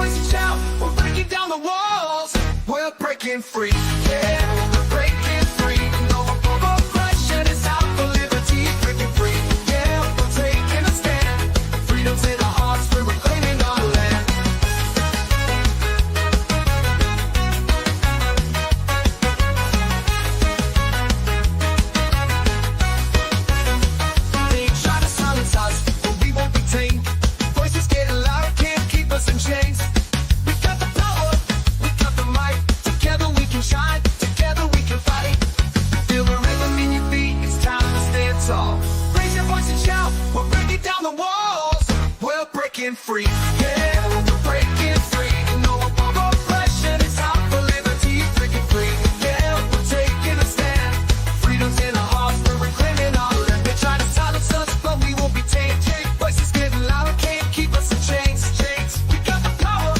voice and shout. We're breaking down the walls. We're breaking free. Yeah, we're breaking free. No more oppression. It's out for liberty. Breaking free. Yeah, we're taking a stand. Freedom's in our hearts. We're reclaiming our land. They try to silence us, but we won't be tamed. Voices getting louder, can't keep us in chains. We got the power, we got the might. Together we can shine, together we can fight. Feel the rhythm in your feet, it's time to stand tall. Raise your voice and shout, we're breaking down the walls. We're breaking free, yeah, we're breaking free. No more oppression, it's out for liberty. Breaking free, yeah, we're taking a stand. Freedom's in our hearts, we're reclaiming our land. They try to silence us, but we won't be tamed. Voices getting louder, can't keep us in chains. We got the power,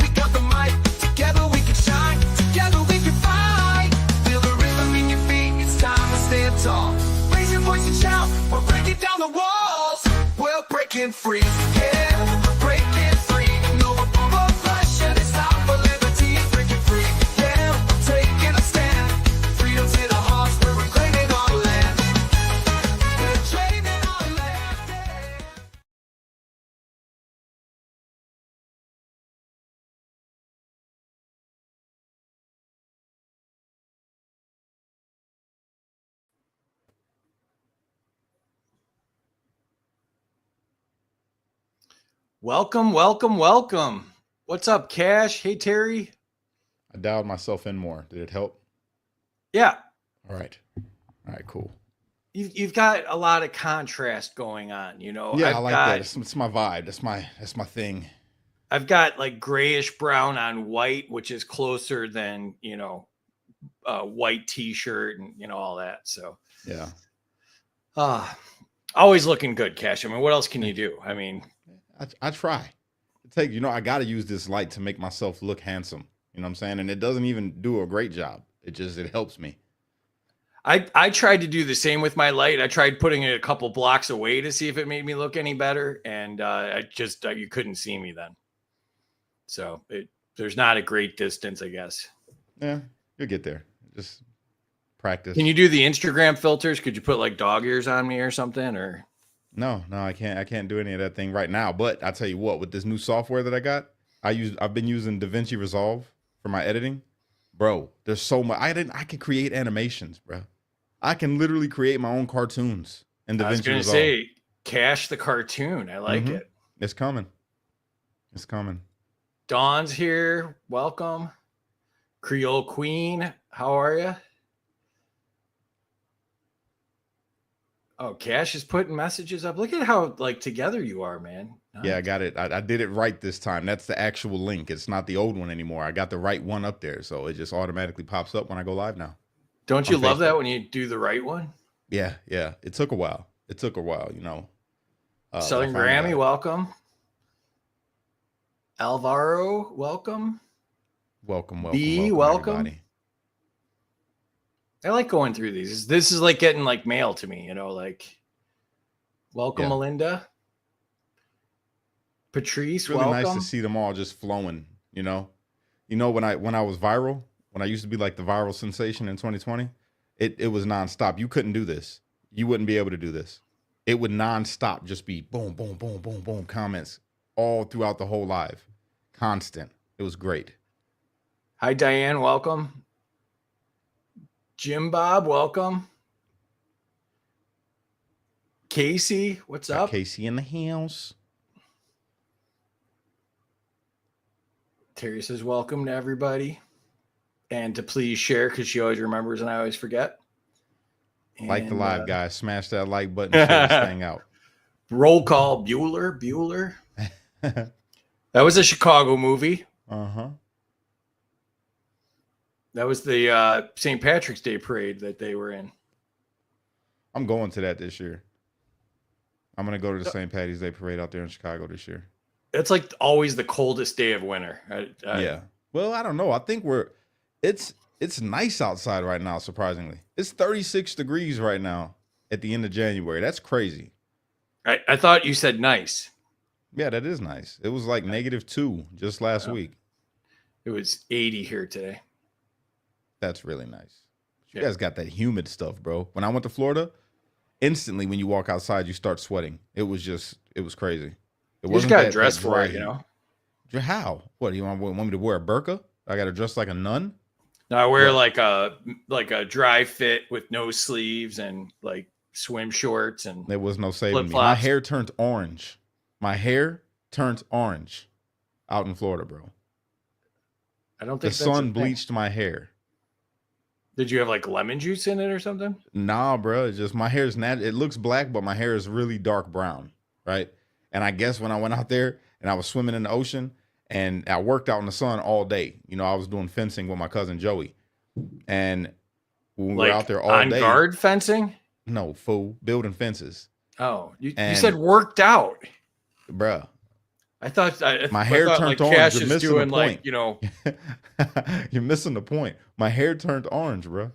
we got the might. Together we can shine, together we can fight. Feel the rhythm in your feet, it's time to stand tall. Raise your voice and shout, we're breaking down the walls. We're breaking free, yeah, we're breaking free. No more oppression, it's time for liberty. Breaking free, yeah, we're taking a stand. Freedom's in our hearts, we're reclaiming our land. We're claiming our land, yeah. Welcome, welcome, welcome. What's up, Cash? Hey, Terry. I dialed myself in more. Did it help? Yeah, All right. All right, cool. you've got a lot of contrast going on. You know, Yeah, I like that. It's my vibe. That's my thing. I've got like grayish brown on white, which is closer than white T-shirt and all that. So Yeah. always looking good, Cash. I mean, what else can you do? I mean, I try. I got to use this light to make myself look handsome. You know what I'm saying? And it doesn't even do a great job. It helps me. I tried to do the same with my light. I tried putting it a couple blocks away to see if it made me look any better, and you couldn't see me then. So there's not a great distance, I guess. Yeah, you'll get there. Just practice. Can you do the Instagram filters? Could you put like dog ears on me or something? Or No, I can't. I can't do any of that thing right now. But I tell you what, with this new software that I got, I've been using DaVinci Resolve for my editing. Bro, there's so much. I can create animations, bro. I can literally create my own cartoons in DaVinci Resolve. I was going to say, Cash the cartoon. I like it. It's coming. It's coming. Dawn's here. Welcome. Creole Queen. How are you? Oh, Cash is putting messages up. Look at how like together you are, man. Nice. Yeah, I got it. I did it right this time. That's the actual link. It's not the old one anymore. I got the right one up there. So it just automatically pops up when I go live now. Don't you love that when you do the right one? Yeah. It took a while. Southern Grammy, welcome. Alvaro, welcome. Welcome. B, welcome. Everybody. I like going through these. This is like getting like mail to me, like welcome, yeah. Melinda. Patrice, it's really welcome. Nice to see them all just flowing, when I was viral, when I used to be like the viral sensation in 2020, it was nonstop. You couldn't do this. You wouldn't be able to do this. It would nonstop just be boom, boom, boom, boom, boom, comments all throughout the whole live. Constant. It was great. Hi, Diane. Welcome. Jim Bob, welcome. Casey, what's up? Casey in the house. Terry says welcome to everybody. And to please share because she always remembers and I always forget. Like the live, guys. Smash that like button. Share this thing out. Roll call. Bueller. That was a Chicago movie. Uh-huh. That was the St. Patrick's Day parade that they were in. I'm going to that this year. I'm going to go to the St. Patty's Day parade out there in Chicago this year. It's like always the coldest day of winter. Yeah. Well, I don't know. I think it's nice outside right now, surprisingly. It's 36 degrees right now at the end of January. That's crazy. I thought you said nice. Yeah, that is nice. It was like -2 just last Oh, week. it was 80 here today. That's really nice. You Yeah. guys got that humid stuff, bro. When I went to Florida, instantly when you walk outside, you start sweating. It was crazy. It You just wasn't got to that dress for dry it, you heat. know? How? What do you want me to wear a burqa? I got to dress like a nun? Now I wear What? like a dry fit with no sleeves and like swim shorts and There was no saving flip me. My flops. hair turned orange. My hair turned orange out in Florida, bro. I don't The think that's a sun thing. bleached my hair. Did you have like lemon juice in it or something? Nah, bro. It's just my hair is it looks black, but my hair is really dark brown, right? And I guess when I went out there and I was swimming in the ocean and I worked out in the sun all day, I was doing fencing with my cousin Joey. And when we were out Like there all on day, guard fencing? no, fool, building fences. Oh, you And said worked out. bruh, I my hair thought turned like orange. Cash You're is missing the doing like, point. you know, You're missing the point. My hair turned orange, bro.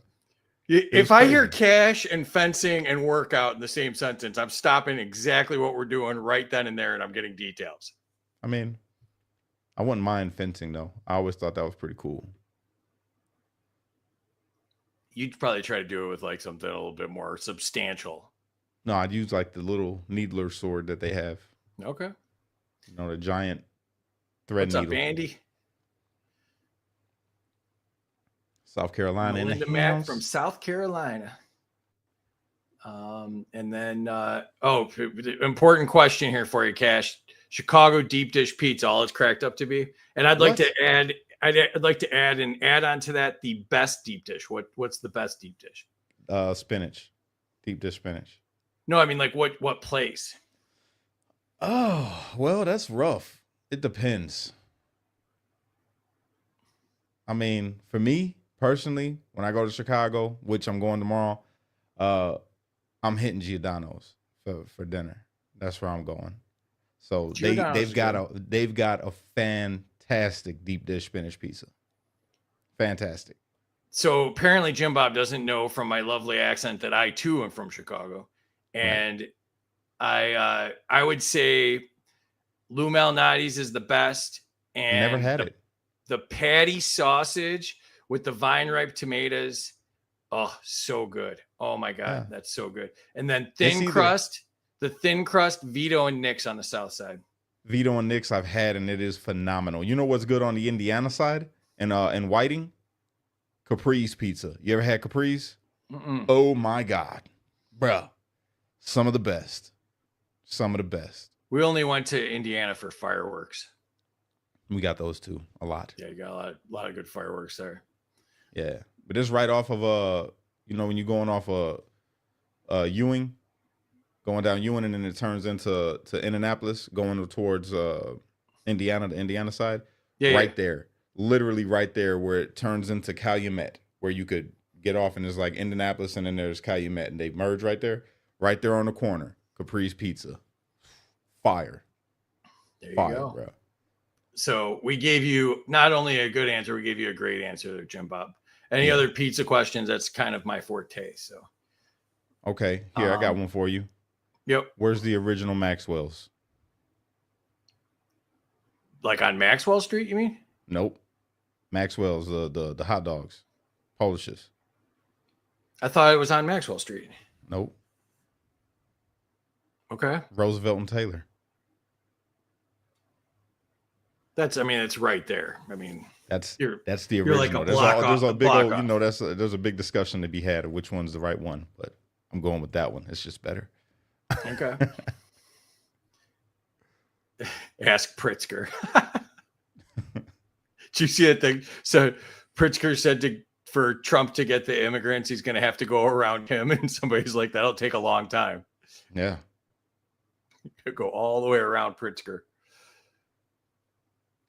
It if was I hear crazy. cash and fencing and workout in the same sentence, I'm stopping exactly what we're doing right then and there and I'm getting details. I mean, I wouldn't mind fencing though. I always thought that was pretty cool. You'd probably try to do it with like something a little bit more substantial. No, I'd use like the little needler sword that they have. Okay. The giant thread What's up, needle. Andy? South Carolina in Melinda the Mack from house. South Carolina. And then, important question here for you, Cash. Chicago deep dish pizza, all it's cracked up to be. And I'd like What? to add, I'd like to add an add on to that the best deep dish. What's the best deep dish? Spinach. Deep dish spinach. No, I mean like what place? Oh, well, that's rough. It depends. I mean, for me personally, when I go to Chicago, which I'm going tomorrow, I'm hitting Giordano's for dinner. That's where I'm going. So Giordano's is good. they've got a fantastic deep dish spinach pizza. Fantastic. So apparently Jim Bob doesn't know from my lovely accent that I too am from Chicago. Right. And I would say Lou Malnati's is the best. And Never had it. the patty sausage with the vine ripe tomatoes. Oh, so good. Oh my God. Yeah. That's so good. And then the thin crust, Vito and Nick's on the south side. Vito and Nick's I've had, and it is phenomenal. You know what's good on the Indiana side and Whiting? Capri's pizza. You ever had Capri's? Mm-mm. Oh my God, bruh. Some of the best. Some of the best. We only went to Indiana for fireworks. We got those too a lot. Yeah, you got a lot of good fireworks there. Yeah, but it's right off of when you're going off Ewing, going down Ewing, and then it turns into Indianapolis, going towards Indiana, the Indiana side. Yeah, Right there, literally right there, where it turns into Calumet, where you could get off, and there's like Indianapolis, and then there's Calumet, and they merge right there on the corner. Capri's Pizza, fire, there you fire, go. bro. So we gave you not only a good answer, we gave you a great answer there, Jim Bob. Any other pizza questions? That's kind of my forte. So, okay, here I got one for you. Yep. Where's the original Maxwell's? Like on Maxwell Street, you mean? Nope. Maxwell's the hot dogs, Polishes. I thought it was on Maxwell Street. Nope. Okay. Roosevelt and Taylor. It's right there. I mean, that's the you're original. like a there's block a off, big block old, off. there's a big discussion to be had of which one's the right one, but I'm going with that one. It's just better. Okay. Ask Pritzker. Did you see that thing? So Pritzker said for Trump to get the immigrants, he's going to have to go around him. And somebody's like, that'll take a long time. Yeah. Go all the way around Pritzker.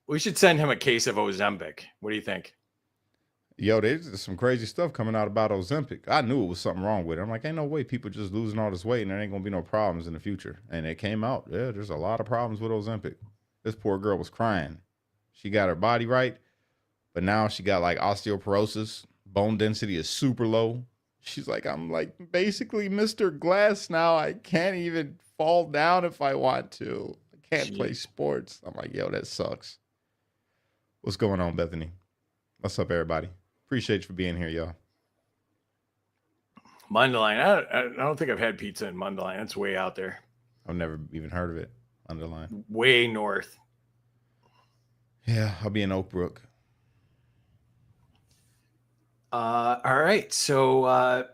We should send him a case of Ozempic. What do you think? Yo, there's some crazy stuff coming out about Ozempic. I knew it was something wrong with it. I'm like, ain't no way people just losing all this weight and there ain't going to be no problems in the future. And it came out. Yeah, there's a lot of problems with Ozempic. This poor girl was crying. She got her body right, but now she got like osteoporosis. Bone density is super low. She's like, I'm like basically Mr. Glass now. I can't even fall down if I want to. I Can't play Jeez. sports. I'm like, yo, that sucks. What's going on, Bethany? What's up, everybody? Appreciate you for being here, y'all. Mundelein. I don't think I've had pizza in Mundelein. It's way out there. I've never even heard of it. Underline. Way north. Yeah, I'll be in Oak Brook. All right. So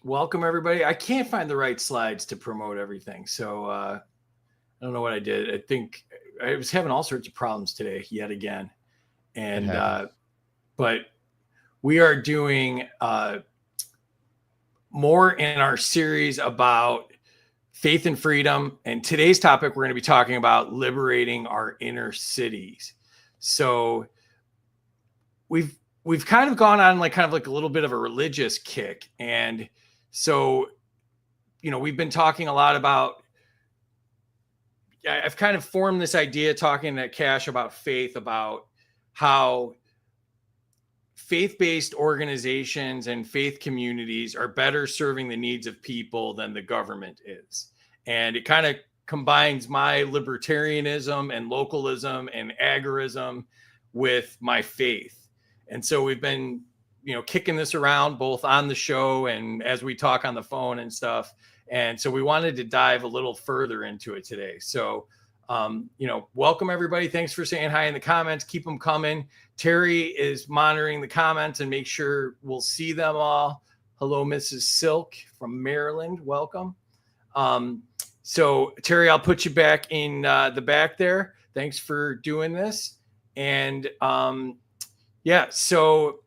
welcome, everybody. I can't find the right slides to promote everything. So I don't know what I did. I think I was having all sorts of problems today yet again. And but we are doing more in our series about faith and freedom. And today's topic, we're going to be talking about liberating our inner cities. So we've kind of gone on like a little bit of a religious kick. And so, we've been talking a lot about, I've kind of formed this idea talking to Cash about faith, about how faith-based organizations and faith communities are better serving the needs of people than the government is. And it kind of combines my libertarianism and localism and agorism with my faith. And so we've been, kicking this around both on the show and as we talk on the phone and stuff. And so we wanted to dive a little further into it today. So, welcome everybody. Thanks for saying hi in the comments. Keep them coming. Terry is monitoring the comments and make sure we'll see them all. Hello, Mrs. Silk from Maryland. Welcome. So Terry, I'll put you back in the back there. Thanks for doing this. And so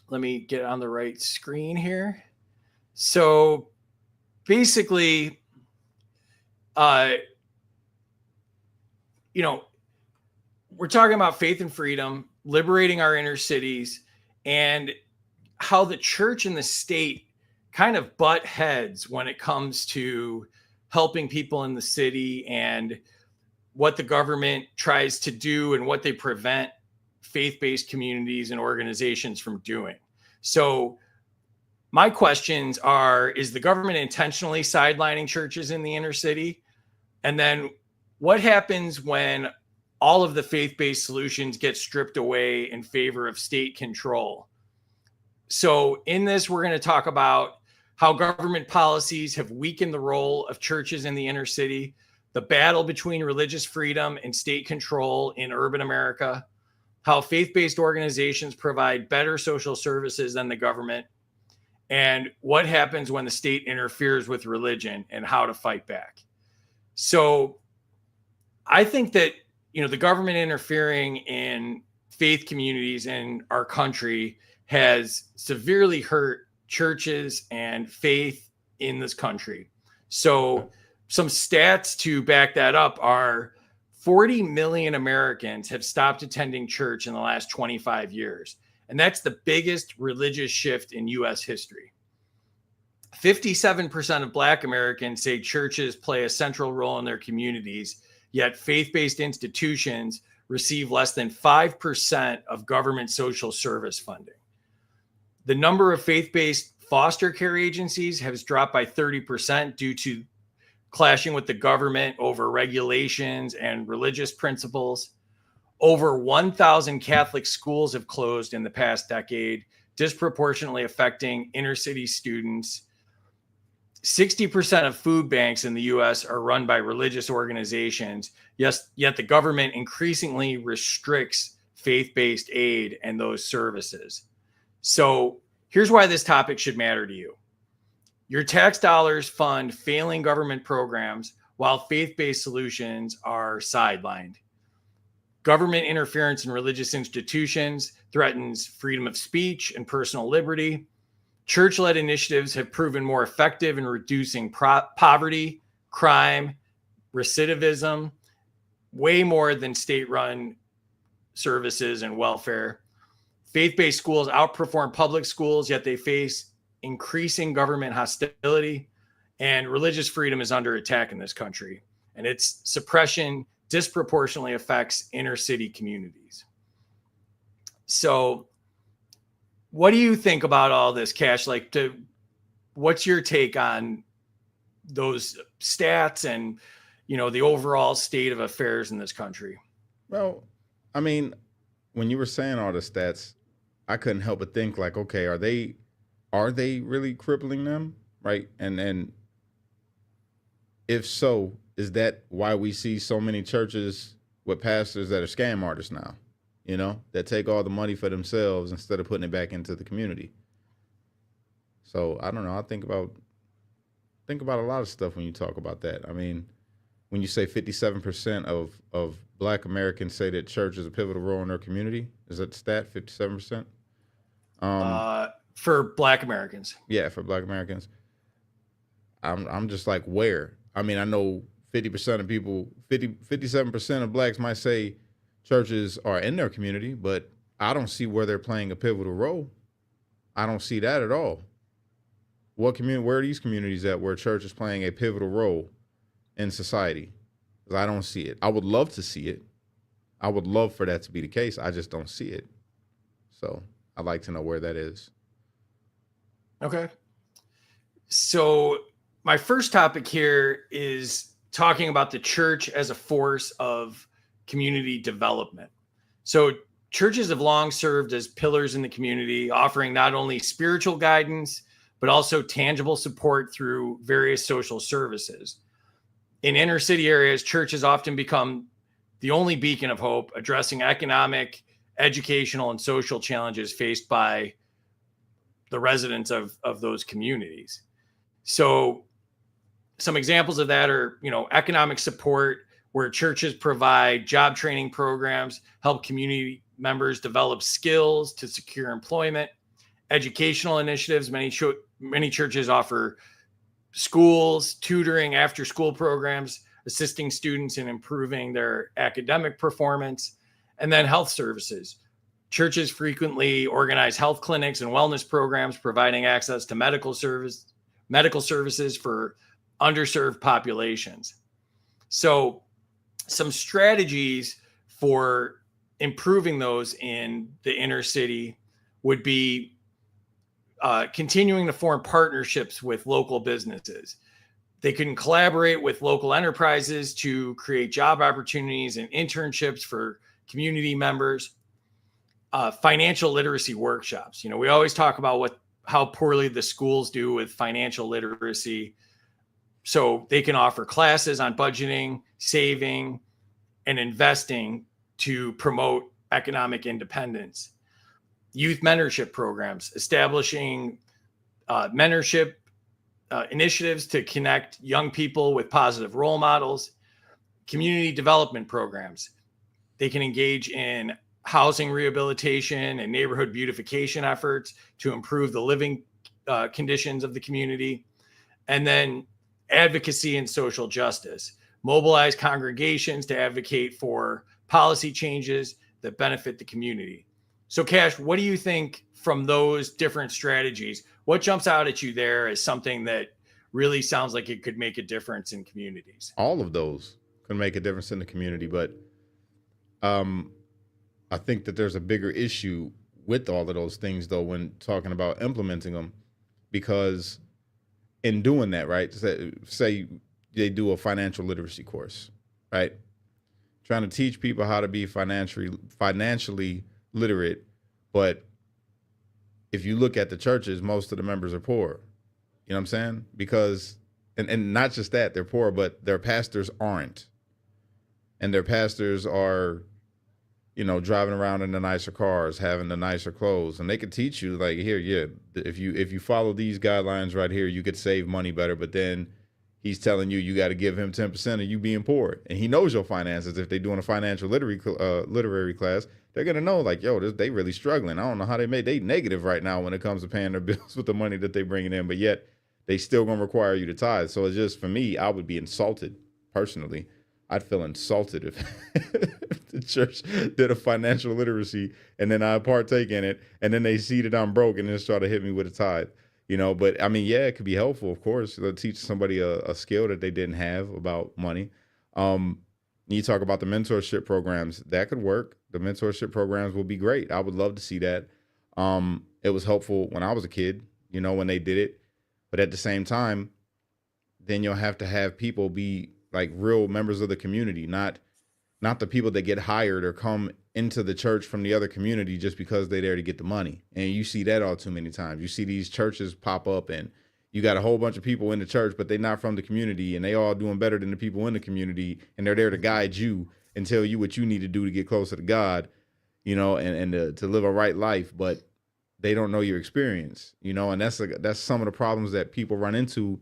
let me get on the right screen here. So basically, we're talking about faith and freedom, liberating our inner cities, and how the church and the state kind of butt heads when it comes to helping people in the city and what the government tries to do and what they prevent faith-based communities and organizations from doing. So my questions are, is the government intentionally sidelining churches in the inner city? And then what happens when all of the faith-based solutions get stripped away in favor of state control? So in this, we're going to talk about how government policies have weakened the role of churches in the inner city, the battle between religious freedom and state control in urban America, how faith-based organizations provide better social services than the government, and what happens when the state interferes with religion and how to fight back. So I think that, the government interfering in faith communities in our country has severely hurt churches and faith in this country. So some stats to back that up are 40 million Americans have stopped attending church in the last 25 years. And that's the biggest religious shift in U.S. history. 57% of Black Americans say churches play a central role in their communities, yet faith-based institutions receive less than 5% of government social service funding. The number of faith-based foster care agencies has dropped by 30% due to clashing with the government over regulations and religious principles. Over 1,000 Catholic schools have closed in the past decade, disproportionately affecting inner city students. 60% of food banks in the U.S. are run by religious organizations, yet the government increasingly restricts faith-based aid and those services. So here's why this topic should matter to you. Your tax dollars fund failing government programs while faith-based solutions are sidelined. Government interference in religious institutions threatens freedom of speech and personal liberty. Church-led initiatives have proven more effective in reducing poverty, crime, recidivism, way more than state-run services and welfare. Faith-based schools outperform public schools, yet they face increasing government hostility, and religious freedom is under attack in this country. And its suppression disproportionately affects inner city communities. So what do you think about all this, Cash? What's your take on those stats? And, the overall state of affairs in this country. Well, I mean, when you were saying all the stats, I couldn't help but think like, okay, are they really crippling them, right? And if so, is that why we see so many churches with pastors that are scam artists now? That take all the money for themselves instead of putting it back into the community. So I don't know. I think about a lot of stuff when you talk about that. I mean, when you say 57% of Black Americans say that church is a pivotal role in their community, is that the stat? 57%. For Black Americans. Yeah, for Black Americans. I'm just like, where? I mean, I know 50% of people, 57% of Blacks might say churches are in their community, but I don't see where they're playing a pivotal role. I don't see that at all. What community? Where are these communities at where church is playing a pivotal role in society? 'Cause I don't see it. I would love to see it. I would love for that to be the case. I just don't see it. So I'd like to know where that is. Okay. So my first topic here is talking about the church as a force of community development. So churches have long served as pillars in the community, offering not only spiritual guidance, but also tangible support through various social services. In inner city areas, churches often become the only beacon of hope, addressing economic, educational, and social challenges faced by the residents of those communities. So some examples of that are, economic support, where churches provide job training programs, help community members develop skills to secure employment. Educational initiatives, many churches offer schools, tutoring, after school programs, assisting students in improving their academic performance. And then health services. Churches frequently organize health clinics and wellness programs, providing access to medical services for underserved populations. So some strategies for improving those in the inner city would be continuing to form partnerships with local businesses. They can collaborate with local enterprises to create job opportunities and internships for community members. Financial literacy workshops. We always talk about how poorly the schools do with financial literacy. So they can offer classes on budgeting, saving, and investing to promote economic independence. Youth mentorship programs, establishing mentorship initiatives to connect young people with positive role models. Community development programs. They can engage in housing rehabilitation and neighborhood beautification efforts to improve the living conditions of the community. And then advocacy and social justice. Mobilize congregations to advocate for policy changes that benefit the community. So, Cash, what do you think from those different strategies? What jumps out at you there as something that really sounds like it could make a difference in communities? All of those could make a difference in the community, but I think that there's a bigger issue with all of those things, though, when talking about implementing them, because in doing that, right, say they do a financial literacy course, right, trying to teach people how to be financially literate, but if you look at the churches, most of the members are poor. You know what I'm saying? Because, and not just that, they're poor, but their pastors aren't. And their pastors are, driving around in the nicer cars, having the nicer clothes. And they could teach you, like, here, yeah, if you follow these guidelines right here, you could save money better. But then he's telling you got to give him 10% of you being poor. And he knows your finances. If they're doing a financial literary class, they're going to know, like, yo, they really struggling. I don't know how they negative right now when it comes to paying their bills with the money that they bringing in. But yet they still going to require you to tithe. So it's just, for me, I would be insulted personally. I'd feel insulted if the church did a financial literacy and then I partake in it and then they see that I'm broke and then try to hit me with a tithe, But I mean, yeah, it could be helpful, of course, to teach somebody a skill that they didn't have about money. You talk about the mentorship programs, that could work. The mentorship programs will be great. I would love to see that. It was helpful when I was a kid, when they did it. But at the same time, then you'll have to have people be like real members of the community, not the people that get hired or come into the church from the other community just because they're there to get the money. And you see that all too many times. You see these churches pop up and you got a whole bunch of people in the church, but they're not from the community and they all doing better than the people in the community. And they're there to guide you and tell you what you need to do to get closer to God, you know, and to live a right life. But they don't know your experience, you know, and that's some of the problems that people run into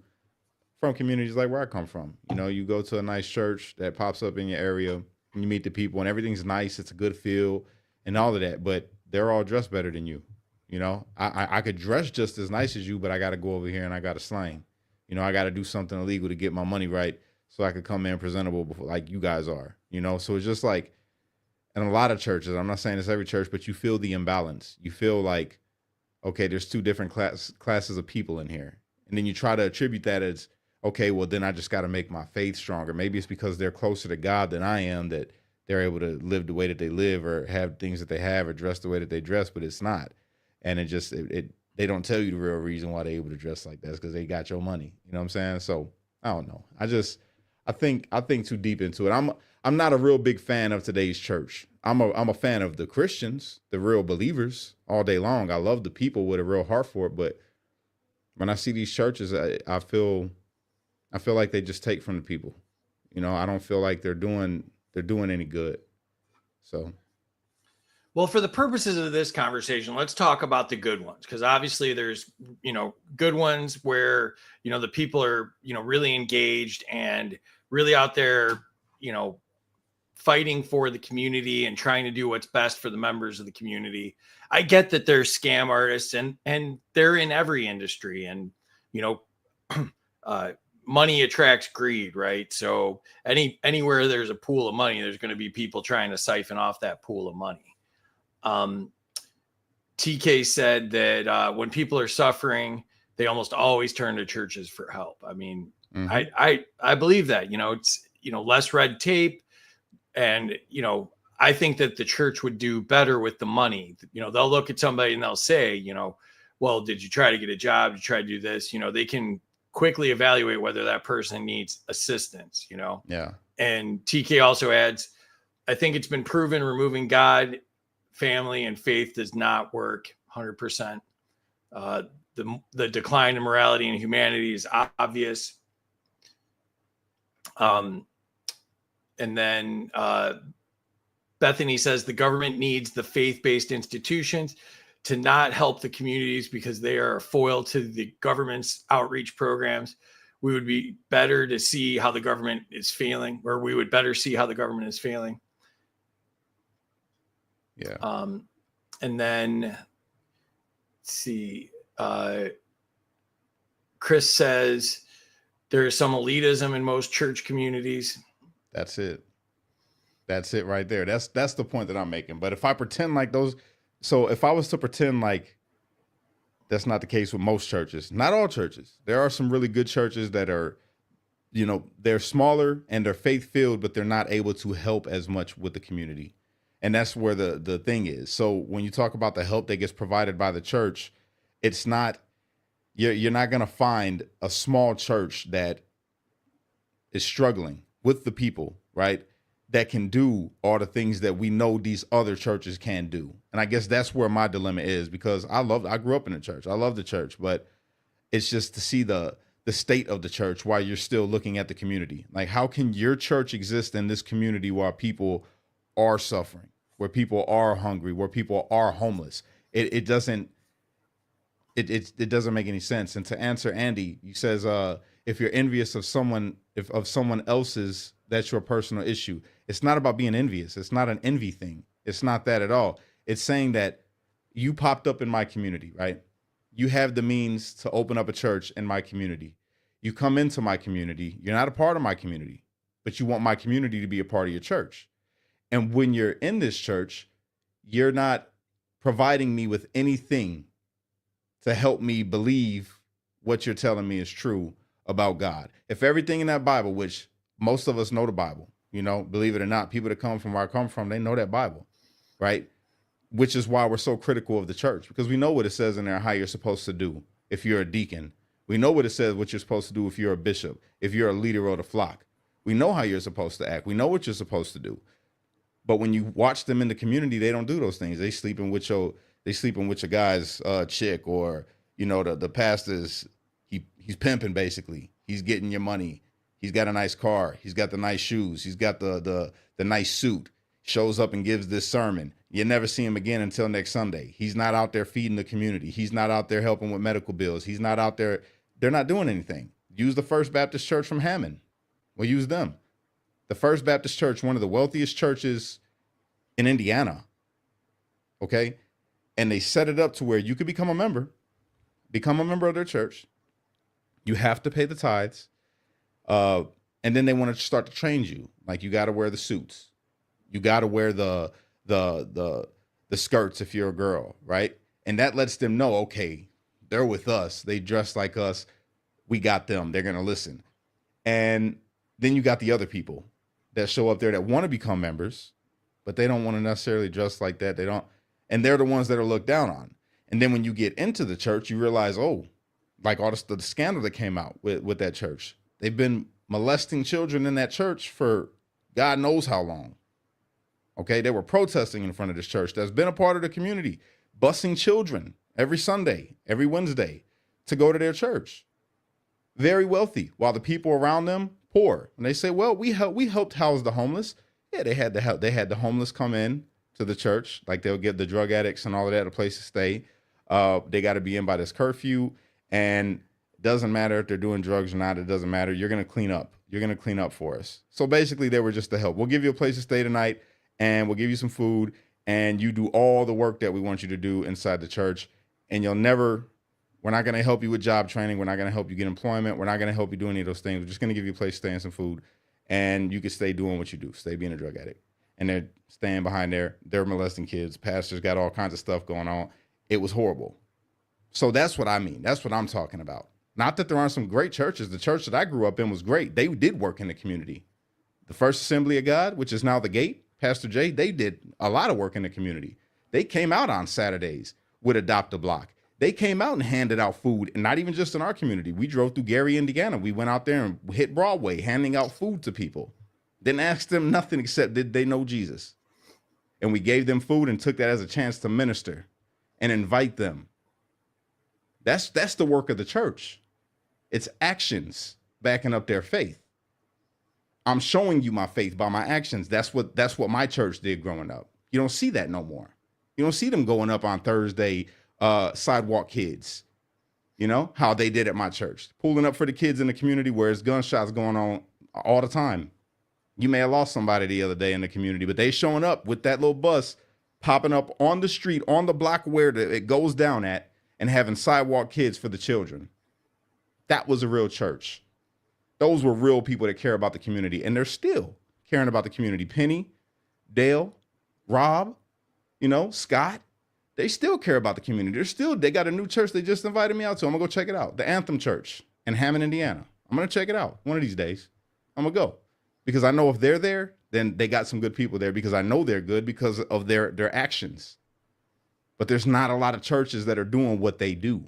from communities like where I come from. You know, you go to a nice church that pops up in your area and you meet the people and everything's nice. It's a good feel and all of that, but they're all dressed better than you. You know, I could dress just as nice as you, but I got to go over here and I got to slang. You know, I got to do something illegal to get my money right so I could come in presentable before, like you guys are, you know? So it's just like, in a lot of churches, I'm not saying it's every church, but you feel the imbalance. You feel like, okay, there's two different classes of people in here. And then you try to attribute that as, okay, well, then I just got to make my faith stronger. Maybe it's because they're closer to God than I am that they're able to live the way that they live or have things that they have or dress the way that they dress, but it's not. And they don't tell you the real reason why they're able to dress like that is because they got your money. You know what I'm saying? So I don't know. I think too deep into it. I'm not a real big fan of today's church. I'm a fan of the Christians, the real believers all day long. I love the people with a real heart for it. But when I see these churches, I feel like they just take from the people. You know, I don't feel like they're doing any good. So. Well, for the purposes of this conversation, let's talk about the good ones, because obviously there's, you know, good ones where, you know, the people are, you know, really engaged and really out there, you know, fighting for the community and trying to do what's best for the members of the community. I get that they're scam artists and they're in every industry, and, you know, money attracts greed, right? So anywhere there's a pool of money, there's going to be people trying to siphon off that pool of money. TK said that when people are suffering, they almost always turn to churches for help. I mean, I believe that, you know, it's, you know, less red tape. And, you know, I think that the church would do better with the money. You know, they'll look at somebody and they'll say, you know, well, did you try to get a job? Did you try to do this? You know, they can quickly evaluate whether that person needs assistance, you know? Yeah. And TK also adds, I think it's been proven removing God, family, and faith does not work 100%. The decline in morality and humanity is obvious. And then Bethany says the government needs the faith-based institutions to not help the communities because they are a foil to the government's outreach programs. We would be better to see how the government is failing, or we would better see how the government is failing. Yeah. And then let's see, Chris says there is some elitism in most church communities. That's it. That's it right there. That's the point that I'm making. But if I pretend like those, so if I was to pretend like that's not the case with most churches, not all churches, there are some really good churches that are, you know, they're smaller and they're faith-filled, but they're not able to help as much with the community. And that's where the thing is. So when you talk about the help that gets provided by the church, it's not, you're not going to find a small church that is struggling with the people, right, that can do all the things that we know these other churches can do. And I guess that's where my dilemma is, because I grew up in the church. I love the church, but it's just to see the state of the church while you're still looking at the community. Like, how can your church exist in this community while people are suffering, where people are hungry, where people are homeless? It doesn't make any sense. And to answer Andy, he says, if you're envious of someone else's, that's your personal issue. It's not about being envious. It's not an envy thing. It's not that at all. It's saying that you popped up in my community, right? You have the means to open up a church in my community. You come into my community. You're not a part of my community, but you want my community to be a part of your church. And when you're in this church, you're not providing me with anything to help me believe what you're telling me is true about God. If everything in that Bible, which most of us know the Bible, you know, believe it or not, people that come from where I come from, they know that Bible, right? Which is why we're so critical of the church, because we know what it says in there, how you're supposed to do if you're a deacon. We know what it says, what you're supposed to do if you're a bishop, if you're a leader of the flock. We know how you're supposed to act. We know what you're supposed to do. But when you watch them in the community, they don't do those things. They sleeping with your guy's chick, or the pastor's he's pimping basically. He's getting your money. He's got a nice car. He's got the nice shoes. He's got the nice suit. Shows up and gives this sermon. You never see him again until next Sunday. He's not out there feeding the community. He's not out there helping with medical bills. He's not out there. They're not doing anything. Use the First Baptist Church from Hammond. We'll use them. The First Baptist Church, one of the wealthiest churches in Indiana. Okay. And they set it up to where you could become a member of their church. You have to pay the tithes. And then they want to start to train you. Like, you got to wear the suits. You got to wear the skirts if you're a girl, right? And that lets them know, okay, they're with us. They dress like us. We got them. They're going to listen. And then you got the other people that show up there that want to become members, but they don't want to necessarily dress like that. They don't. And they're the ones that are looked down on. And then when you get into the church, you realize, oh, like all the scandal that came out with that church. They've been molesting children in that church for God knows how long. Okay, they were protesting in front of this church that's been a part of the community, busing children every Sunday, every Wednesday to go to their church. Very wealthy, while the people around them poor. And they say, well, we helped house the homeless. Yeah, they had the homeless come in to the church, like they'll get the drug addicts and all of that a place to stay. They got to be in by this curfew, and it doesn't matter if they're doing drugs or not. It doesn't matter. You're going to clean up. You're going to clean up for us. So basically, they were just to help. We'll give you a place to stay tonight, and we'll give you some food, and you do all the work that we want you to do inside the church. And we're not going to help you with job training. We're not going to help you get employment. We're not going to help you do any of those things. We're just going to give you a place to stay and some food, and you can stay doing what you do, stay being a drug addict. And they're staying behind there. They're molesting kids. Pastors got all kinds of stuff going on. It was horrible. So that's what I mean. That's what I'm talking about. Not that there aren't some great churches. The church that I grew up in was great. They did work in the community. The First Assembly of God, which is now the Gate, Pastor Jay, they did a lot of work in the community. They came out on Saturdays with Adopt a Block. They came out and handed out food, and not even just in our community. We drove through Gary, Indiana. We went out there and hit Broadway, handing out food to people. Didn't ask them nothing except did they know Jesus. And we gave them food and took that as a chance to minister and invite them. That's the work of the church. It's actions backing up their faith. I'm showing you my faith by my actions. That's what my church did growing up. You don't see that no more. You don't see them going up on Thursday, sidewalk kids. You know how they did at my church, pulling up for the kids in the community where there's gunshots going on all the time. You may have lost somebody the other day in the community, but they showing up with that little bus, popping up on the street, on the block where it goes down at, and having sidewalk kids for the children. That was a real church. Those were real people that care about the community, and they're still caring about the community. Penny, Dale, Rob, Scott, they still care about the community. They got a new church they just invited me out to. I'm gonna go check it out. The Anthem Church in Hammond, Indiana. I'm gonna check it out one of these days. I'm gonna go. Because I know if they're there, then they got some good people there, because I know they're good because of their actions. But there's not a lot of churches that are doing what they do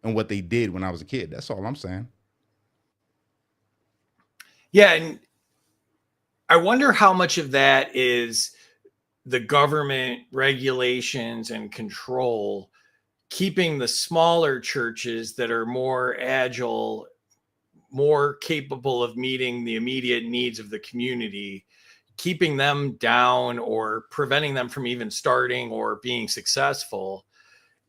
and what they did when I was a kid. That's all I'm saying. Yeah, and I wonder how much of that is the government regulations and control keeping the smaller churches that are more agile, more capable of meeting the immediate needs of the community, keeping them down or preventing them from even starting or being successful,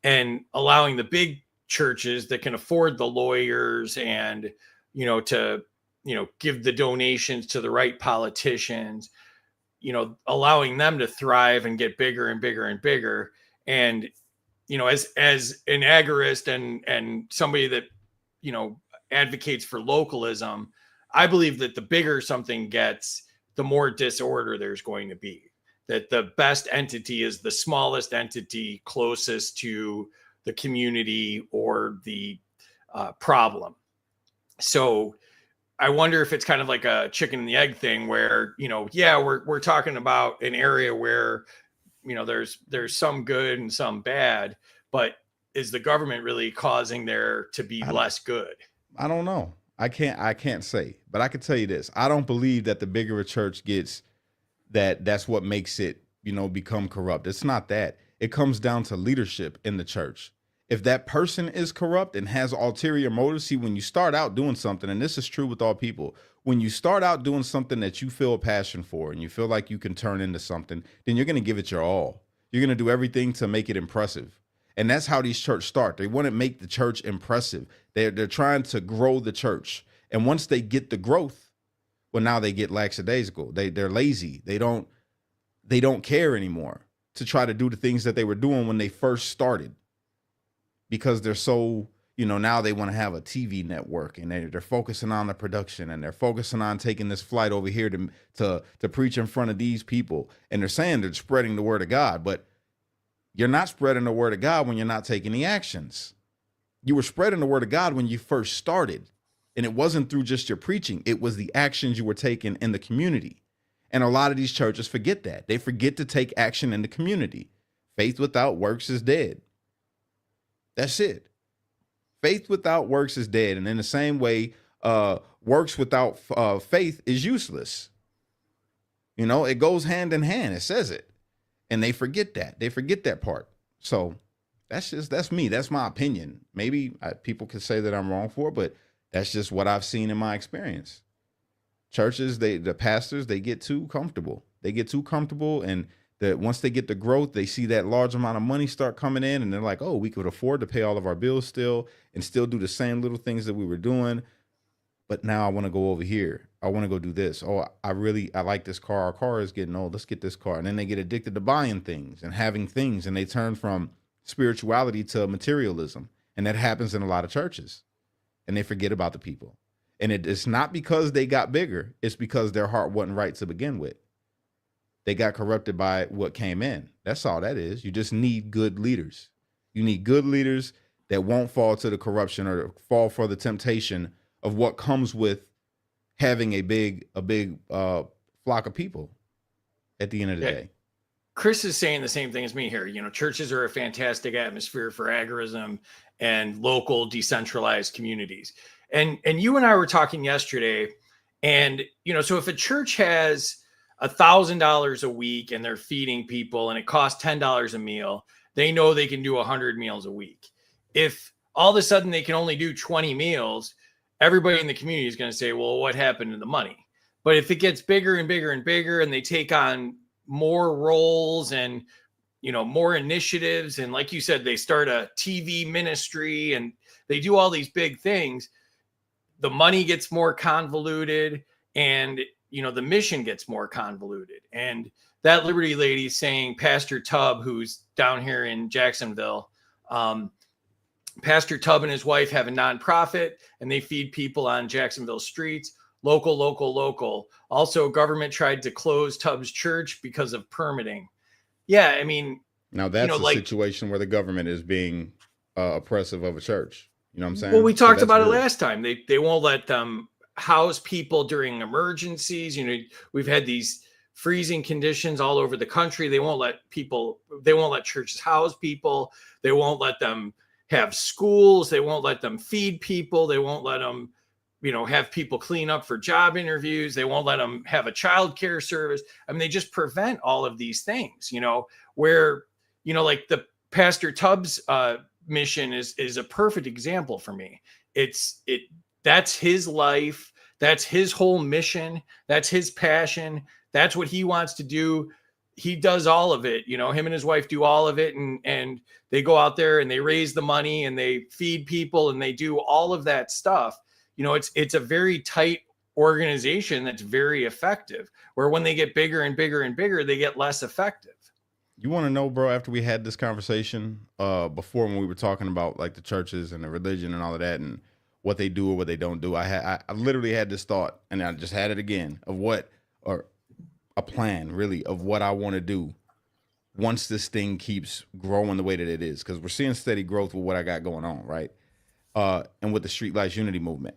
and allowing the big churches that can afford the lawyers and, to, give the donations to the right politicians, allowing them to thrive and get bigger and bigger and bigger. And, as an agorist and somebody that, advocates for localism, I believe that the bigger something gets, the more disorder there's going to be. That the best entity is the smallest entity closest to the community or the problem. So I wonder if it's kind of like a chicken and the egg thing where, we're talking about an area where, there's some good and some bad, but is the government really causing there to be less good? I don't know. I can't say, but I can tell you this. I don't believe that the bigger a church gets, that's what makes it, become corrupt. It's not that. It comes down to leadership in the church. If that person is corrupt and has ulterior motives, see, when you start out doing something, and this is true with all people, when you start out doing something that you feel a passion for and you feel like you can turn into something, then you're going to give it your all. You're going to do everything to make it impressive. And that's how these churches start. They want to make the church impressive. They're trying to grow the church. And once they get the growth, well, now they get lackadaisical. They're lazy. They don't care anymore to try to do the things that they were doing when they first started, because they're so, now they want to have a TV network, and they're focusing on the production, and they're focusing on taking this flight over here to preach in front of these people. And they're saying they're spreading the word of God, but you're not spreading the word of God when you're not taking the actions. You were spreading the word of God when you first started. And it wasn't through just your preaching. It was the actions you were taking in the community. And a lot of these churches forget that. They forget to take action in the community. Faith without works is dead. That's it. Faith without works is dead. And in the same way, works without faith is useless. It goes hand in hand. It says it. And they forget that. They forget that part. So that's me. That's my opinion. Maybe people could say that I'm wrong for it, but that's just what I've seen in my experience. Churches, the pastors, they get too comfortable. They get too comfortable, and once they get the growth, they see that large amount of money start coming in, and they're like, oh, we could afford to pay all of our bills still and still do the same little things that we were doing. But now I want to go over here. I want to go do this. Oh, I like this car. Our car is getting old. Let's get this car. And then they get addicted to buying things and having things, and they turn from spirituality to materialism. And that happens in a lot of churches. And they forget about the people. And it's not because they got bigger. It's because their heart wasn't right to begin with. They got corrupted by what came in. That's all that is. You just need good leaders. You need good leaders that won't fall to the corruption or fall for the temptation of what comes with having a big flock of people at the end of the day. Chris is saying the same thing as me here. Churches are a fantastic atmosphere for agorism and local decentralized communities. And you and I were talking yesterday, and so if a church has $1,000 a week and they're feeding people and it costs $10 a meal, they know they can do 100 meals a week. If all of a sudden they can only do 20 meals, everybody in the community is going to say, well, what happened to the money? But if it gets bigger and bigger and bigger, and they take on more roles and more initiatives, and like you said, they start a TV ministry and they do all these big things, the money gets more convoluted, and the mission gets more convoluted. And that Liberty lady saying, Pastor Tubb, who's down here in Jacksonville, Pastor Tubb and his wife have a nonprofit, and they feed people on Jacksonville streets. Local. Also, government tried to close Tubbs Church because of permitting. Yeah, I mean, now that's a situation where the government is being oppressive of a church. You know what I'm saying? Well, we talked about it last time. They won't let them house people during emergencies. We've had these freezing conditions all over the country. They won't let churches house people. They won't let them have schools. They won't let them feed people. They won't let them, have people clean up for job interviews. They won't let them have a child care service. I mean, they just prevent all of these things, where, like the Pastor Tubbs mission is a perfect example for me. That's his life. That's his whole mission. That's his passion. That's what he wants to do. He does all of it. Him and his wife do all of it. And they go out there and they raise the money and they feed people and they do all of that stuff. It's a very tight organization that's very effective, where when they get bigger and bigger and bigger, they get less effective. You want to know, bro, after we had this conversation before, when we were talking about like the churches and the religion and all of that and what they do or what they don't do, I literally had this thought, and I just had it again, of a plan really of what I want to do once this thing keeps growing the way that it is, because we're seeing steady growth with what I got going on, right? And with the Street Lights Unity movement.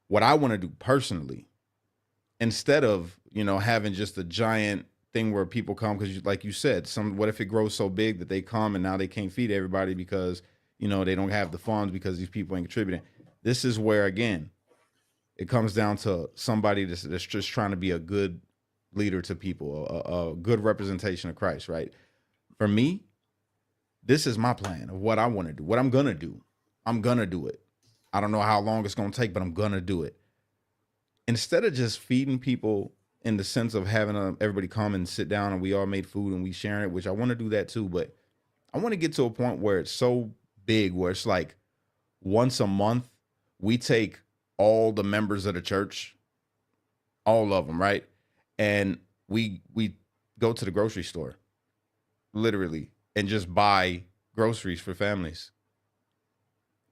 What I want to do personally, instead of, having just a giant thing where people come, because like you said, what if it grows so big that they come and now they can't feed everybody because, they don't have the funds because these people ain't contributing. This is where, again, It comes down to somebody that's just trying to be a good leader to people, a good representation of Christ, right? For me, this is my plan of what I want to do, what I'm gonna do. I'm gonna do it. I don't know how long it's gonna take, but I'm gonna do it. Instead of just feeding people in the sense of having everybody come and sit down and we all made food and we sharing it, which I want to do that too, but I want to get to a point where it's so big where it's like once a month we take all the members of the church, all of them, right? And we go to the grocery store, literally, and just buy groceries for families.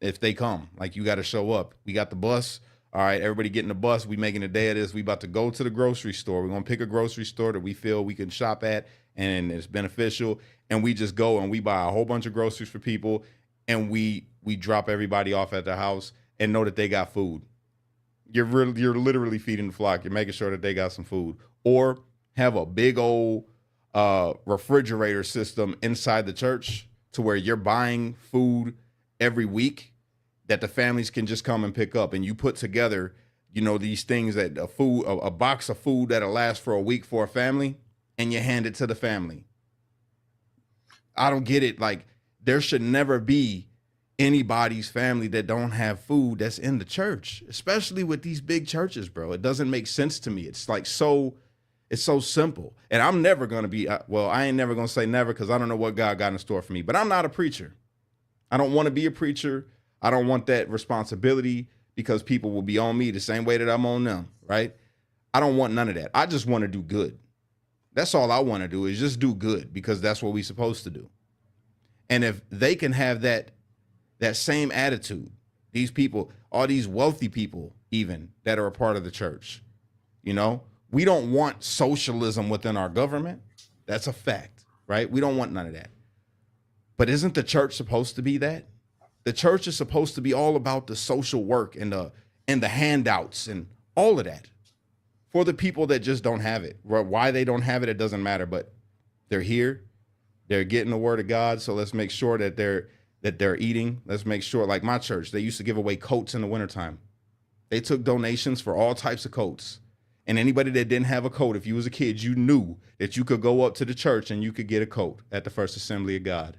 If they come, like, you got to show up. We got the bus. All right, everybody get in the bus. We making a day of this. We about to go to the grocery store. We're gonna pick a grocery store that we feel we can shop at and it's beneficial. And we just go and we buy a whole bunch of groceries for people, and we drop everybody off at their house and know that they got food. You're literally feeding the flock. You're making sure that they got some food. Or have a big old refrigerator system inside the church to where you're buying food every week that the families can just come and pick up, and you put together, these things that a box of food that'll last for a week for a family, and you hand it to the family. I don't get it. Like, there should never be anybody's family that don't have food that's in the church, especially with these big churches, bro. It doesn't make sense to me. It's like it's so simple. And I'm never going to be, I ain't never going to say never, because I don't know what God got in store for me, but I'm not a preacher. I don't want to be a preacher. I don't want that responsibility, because people will be on me the same way that I'm on them, right? I don't want none of that. I just want to do good. That's all I want to do, is just do good, because that's what we're supposed to do. And if they can have that same attitude, these people, all these wealthy people even that are a part of the church, we don't want socialism within our government. That's a fact, right? We don't want none of that. But isn't the church supposed to be that? The church is supposed to be all about the social work and the handouts and all of that for the people that just don't have it. Why they don't have it, it doesn't matter, but they're here. They're getting the word of God. So let's make sure that they're eating. Let's make sure, like my church, they used to give away coats in the wintertime. They took donations for all types of coats. And anybody that didn't have a coat, if you was a kid, you knew that you could go up to the church and you could get a coat at the First Assembly of God.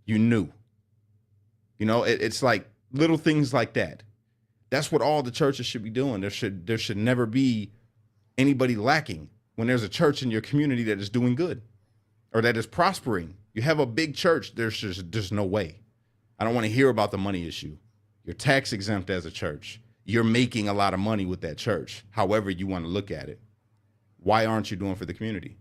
You knew. It's like little things like that. That's what all the churches should be doing. There should never be anybody lacking when there's a church in your community that is doing good or that is prospering. You have a big church, there's no way. I don't want to hear about the money issue. You're tax exempt as a church. You're making a lot of money with that church, however you want to look at it. Why aren't you doing for the community?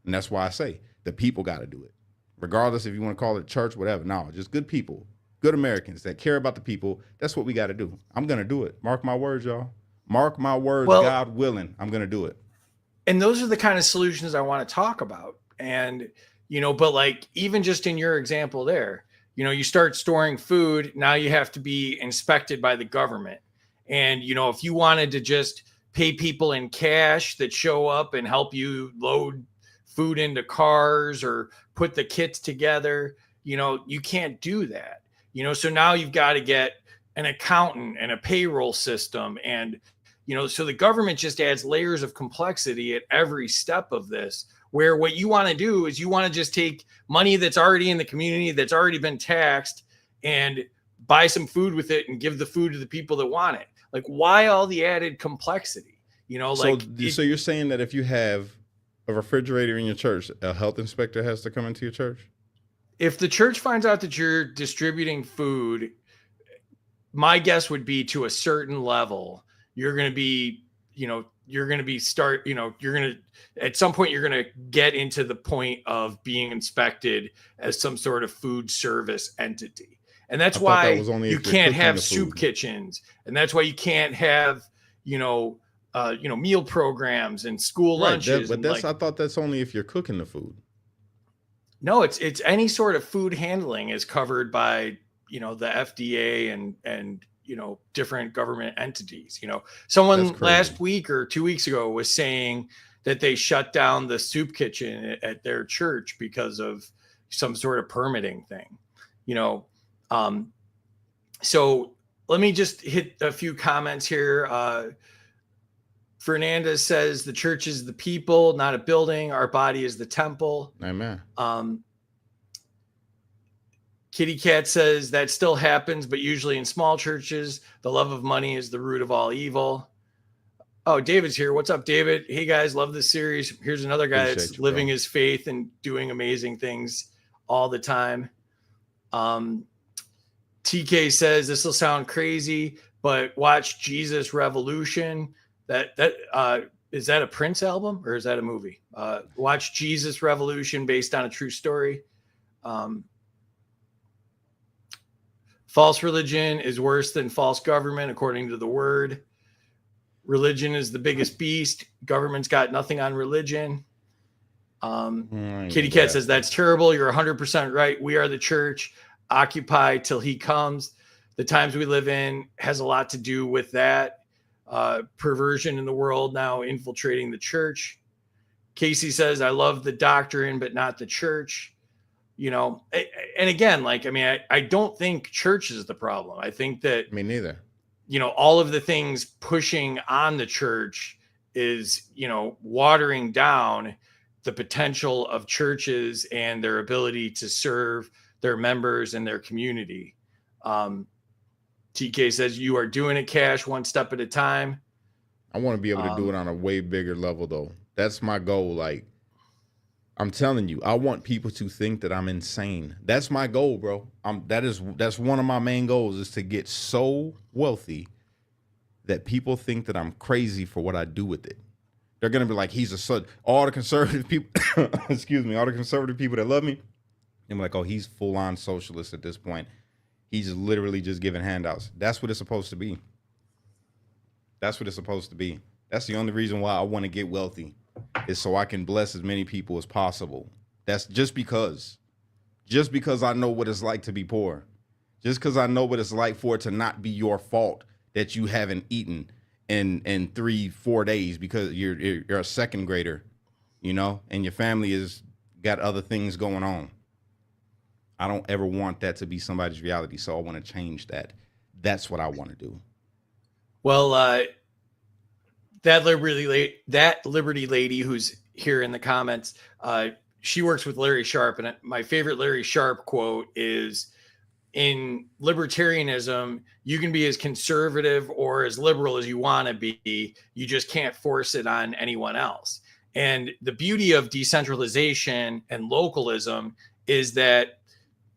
And that's why I say the people got to do it. Regardless if you want to call it church, whatever. No, just good people, good Americans that care about the people. That's what we got to do. I'm going to do it. Mark my words, y'all. Mark my words, well, God willing, I'm going to do it. And those are the kind of solutions I want to talk about. And, but like, even just in your example there, you start storing food. Now you have to be inspected by the government. And, if you wanted to just pay people in cash that show up and help you load food into cars or put the kits together, you can't do that. So now you've got to get an accountant and a payroll system. And, so the government just adds layers of complexity at every step of this, where what you want to do is you want to just take money that's already in the community, that's already been taxed, and buy some food with it and give the food to the people that want it. Like, why all the added complexity? So you're saying that if you have a refrigerator in your church, a health inspector has to come into your church? If the church finds out that you're distributing food, my guess would be to a certain level, you're going to be, at some point, you're going to get into the point of being inspected as some sort of food service entity. And that's why you can't have soup kitchens. And that's why you can't have, meal programs and school lunches. I thought that's only if you're cooking the food. No, it's any sort of food handling is covered by, the FDA and different government entities. Someone last week or 2 weeks ago was saying that they shut down the soup kitchen at their church because of some sort of permitting thing, so let me just hit a few comments here. Fernandez says the church is the people, not a building. Our body is the temple. Amen. Kitty Cat says that still happens, but usually in small churches. The love of money is the root of all evil. Oh, David's here. What's up, David? Hey, guys, love this series. Here's another guy that's living his faith and doing amazing things all the time. TK says this will sound crazy, but watch Jesus Revolution. Is that a Prince album or is that a movie? Watch Jesus Revolution based on a true story. False religion is worse than false government, according to the word. Religion is the biggest beast. Government's got nothing on religion. Kitty Cat says that's terrible. You're 100% right. We are the church. Occupy till he comes. The times we live in has a lot to do with that. Perversion in the world now infiltrating the church. Casey says, I love the doctrine, but not the church. You know, and again, like, I mean, I don't think church is the problem. I think that, Me neither. you know, all of the things pushing on the church is, you know, watering down the potential of churches and their ability to serve their members and their community. TK says you are doing it, Cash, one step at a time. I want to be able to do it on a way bigger level, though. That's my goal. Like, I'm telling you, I want people to think that I'm insane. That's my goal, bro. That's one of my main goals, is to get so wealthy that people think that I'm crazy for what I do with it. They're gonna be like, all the conservative people, excuse me, all the conservative people that love me, I'm like, oh, he's full on socialist at this point. He's literally just giving handouts. That's what it's supposed to be. That's what it's supposed to be. That's the only reason why I want to get wealthy, is so I can bless as many people as possible. That's just because I know what it's like to be poor. Just because I know what it's like for it to not be your fault that you haven't eaten in 3-4 days because you're a second grader, you know, and your family has got other things going on. I don't ever want that to be somebody's reality, so I want to change that. That's what I want to do. Well, that Liberty lady who's here in the comments, she works with Larry Sharp, and my favorite Larry Sharp quote is, in libertarianism, you can be as conservative or as liberal as you want to be. You just can't force it on anyone else. And the beauty of decentralization and localism is that,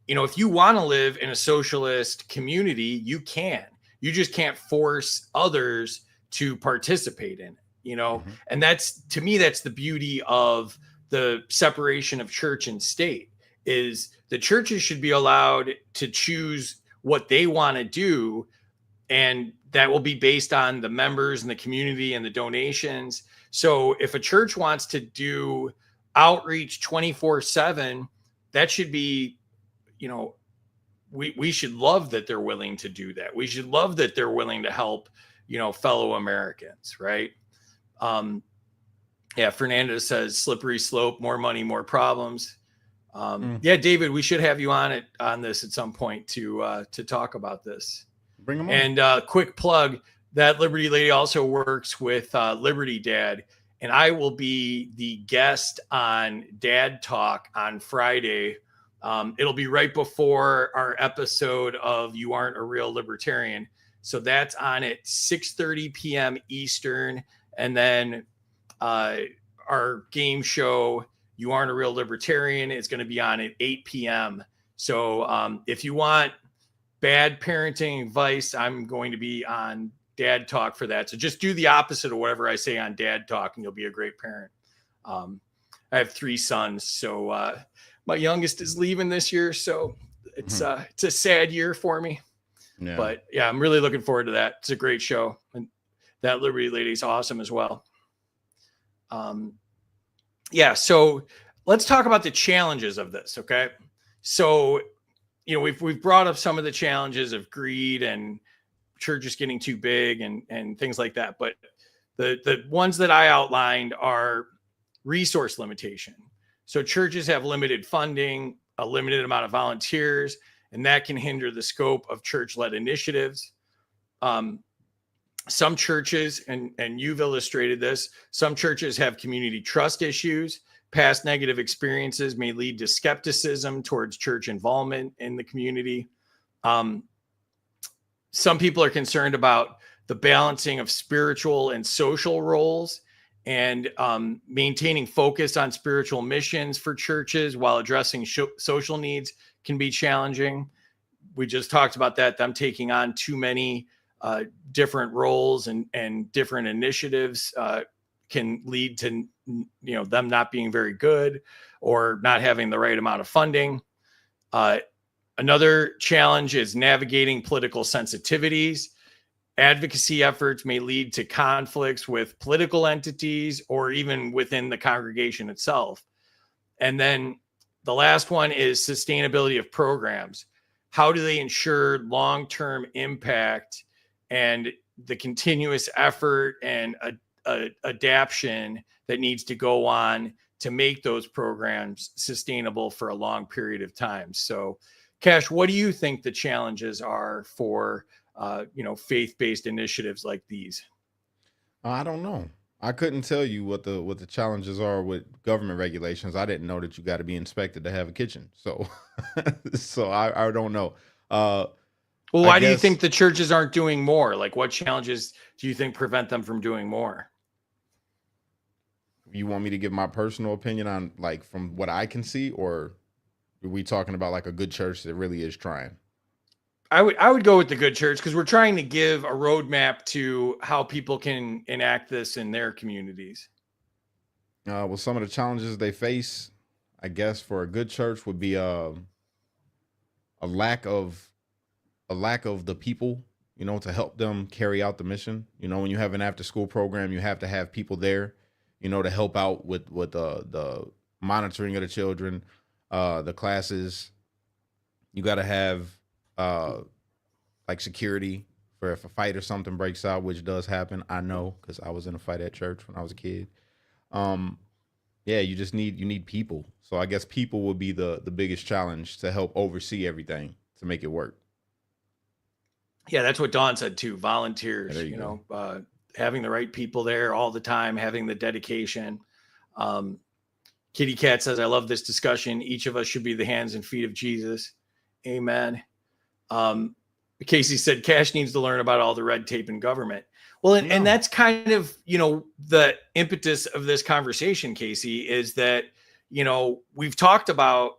you know, if you want to live in a socialist community, you can. You just can't force others to participate in it, you know? Mm-hmm. And that's, to me, that's the beauty of the separation of church and state, is the churches should be allowed to choose what they want to do. And that will be based on the members and the community and the donations. So if a church wants to do outreach 24/7, that should be, you know, we should love that they're willing to do that. We should love that they're willing to help, you know, fellow Americans, right? Yeah, Fernandez says slippery slope, more money, more problems. Yeah, David, we should have you on this at some point to talk about this. Bring them on. And quick plug, that Liberty lady also works with Liberty Dad, and I will be the guest on Dad Talk on Friday. It'll be right before our episode of You Aren't a Real Libertarian. So that's on at 6:30 p.m. Eastern. And then our game show, You Aren't a Real Libertarian, is going to be on at 8 p.m. So if you want bad parenting advice, I'm going to be on Dad Talk for that. So just do the opposite of whatever I say on Dad Talk, and you'll be a great parent. I have 3 sons, so my youngest is leaving this year, so it's a sad year for me. Yeah. But yeah, I'm really looking forward to that. It's a great show, and that Liberty lady's awesome as well. Yeah, so let's talk about the challenges of this, okay? So, you know, we've brought up some of the challenges of greed and churches getting too big and things like that, but the ones that I outlined are resource limitation. So churches have limited funding, a limited amount of volunteers, and that can hinder the scope of church-led initiatives. Um, some churches, and you've illustrated this, some churches have community trust issues. Past negative experiences may lead to skepticism towards church involvement in the community. Um, some people are concerned about the balancing of spiritual and social roles, and maintaining focus on spiritual missions for churches while addressing social needs can be challenging. We just talked about that, them taking on too many different roles and different initiatives can lead to them not being very good or not having the right amount of funding. Another challenge is navigating political sensitivities. Advocacy efforts may lead to conflicts with political entities or even within the congregation itself. And then the last one is sustainability of programs. How do they ensure long-term impact and the continuous effort and adaptation that needs to go on to make those programs sustainable for a long period of time? So, Cash, what do you think the challenges are for faith-based initiatives like these? I don't know. I couldn't tell you what the challenges are with government regulations. I didn't know that you got to be inspected to have a kitchen. So, so I don't know. Well, I why do you guess think the churches aren't doing more? Like, what challenges do you think prevent them from doing more? you want me to give my personal opinion on like from what I can see, or are we talking about like a good church that really is trying? I would go with the good church because we're trying to give a roadmap to how people can enact this in their communities. Well, some of the challenges they face, I guess, for a good church would be a lack of the people, to help them carry out the mission. When you have an after school program, you have to have people there, to help out with the monitoring of the children, the classes. You got to have like security for if a fight or something breaks out, which does happen. I know because I was in a fight at church when I was a kid. Um, yeah, you need people. So I guess people would be the biggest challenge to help oversee everything to make it work. Yeah, that's what Dawn said too. Yeah, Volunteers, there you go. having the right people there all the time, having the dedication. Um, Kitty Cat says, "I love this discussion. Each of us should be the hands and feet of Jesus." Amen. Um, Casey said, "Cash needs to learn about all the red tape in government." Well, and No, that's kind of the impetus of this conversation, Casey, is that we've talked about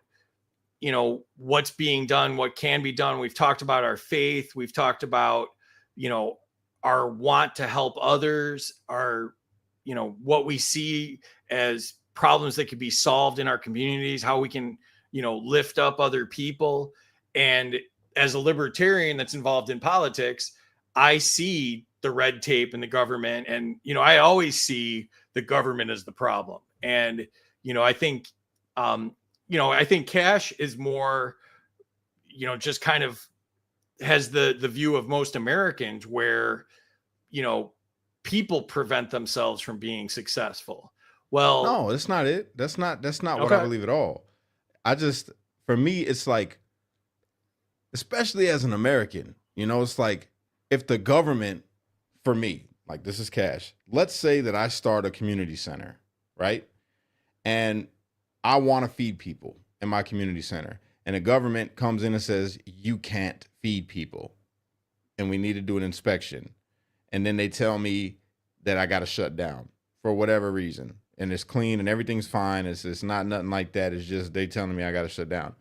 what's being done, what can be done. We've talked about our faith. We've talked about you know our want to help others, our what we see as problems that could be solved in our communities, how we can lift up other people. And as a libertarian that's involved in politics, I see the red tape in the government, and I always see the government as the problem. And I think um I think Cash is more just kind of has the view of most Americans where you know people prevent themselves from being successful. Well, no, that's not it. That's not what I okay. believe at all. I just For me, it's like, especially as an American, it's like if the government, for me, like this is Cash. Let's say that I start a community center, right? And I want to feed people in my community center. And the government comes in and says, you can't feed people. And we need to do an inspection. And then they tell me that I got to shut down for whatever reason. And it's clean and everything's fine. It's not nothing like that. It's just they telling me I got to shut down.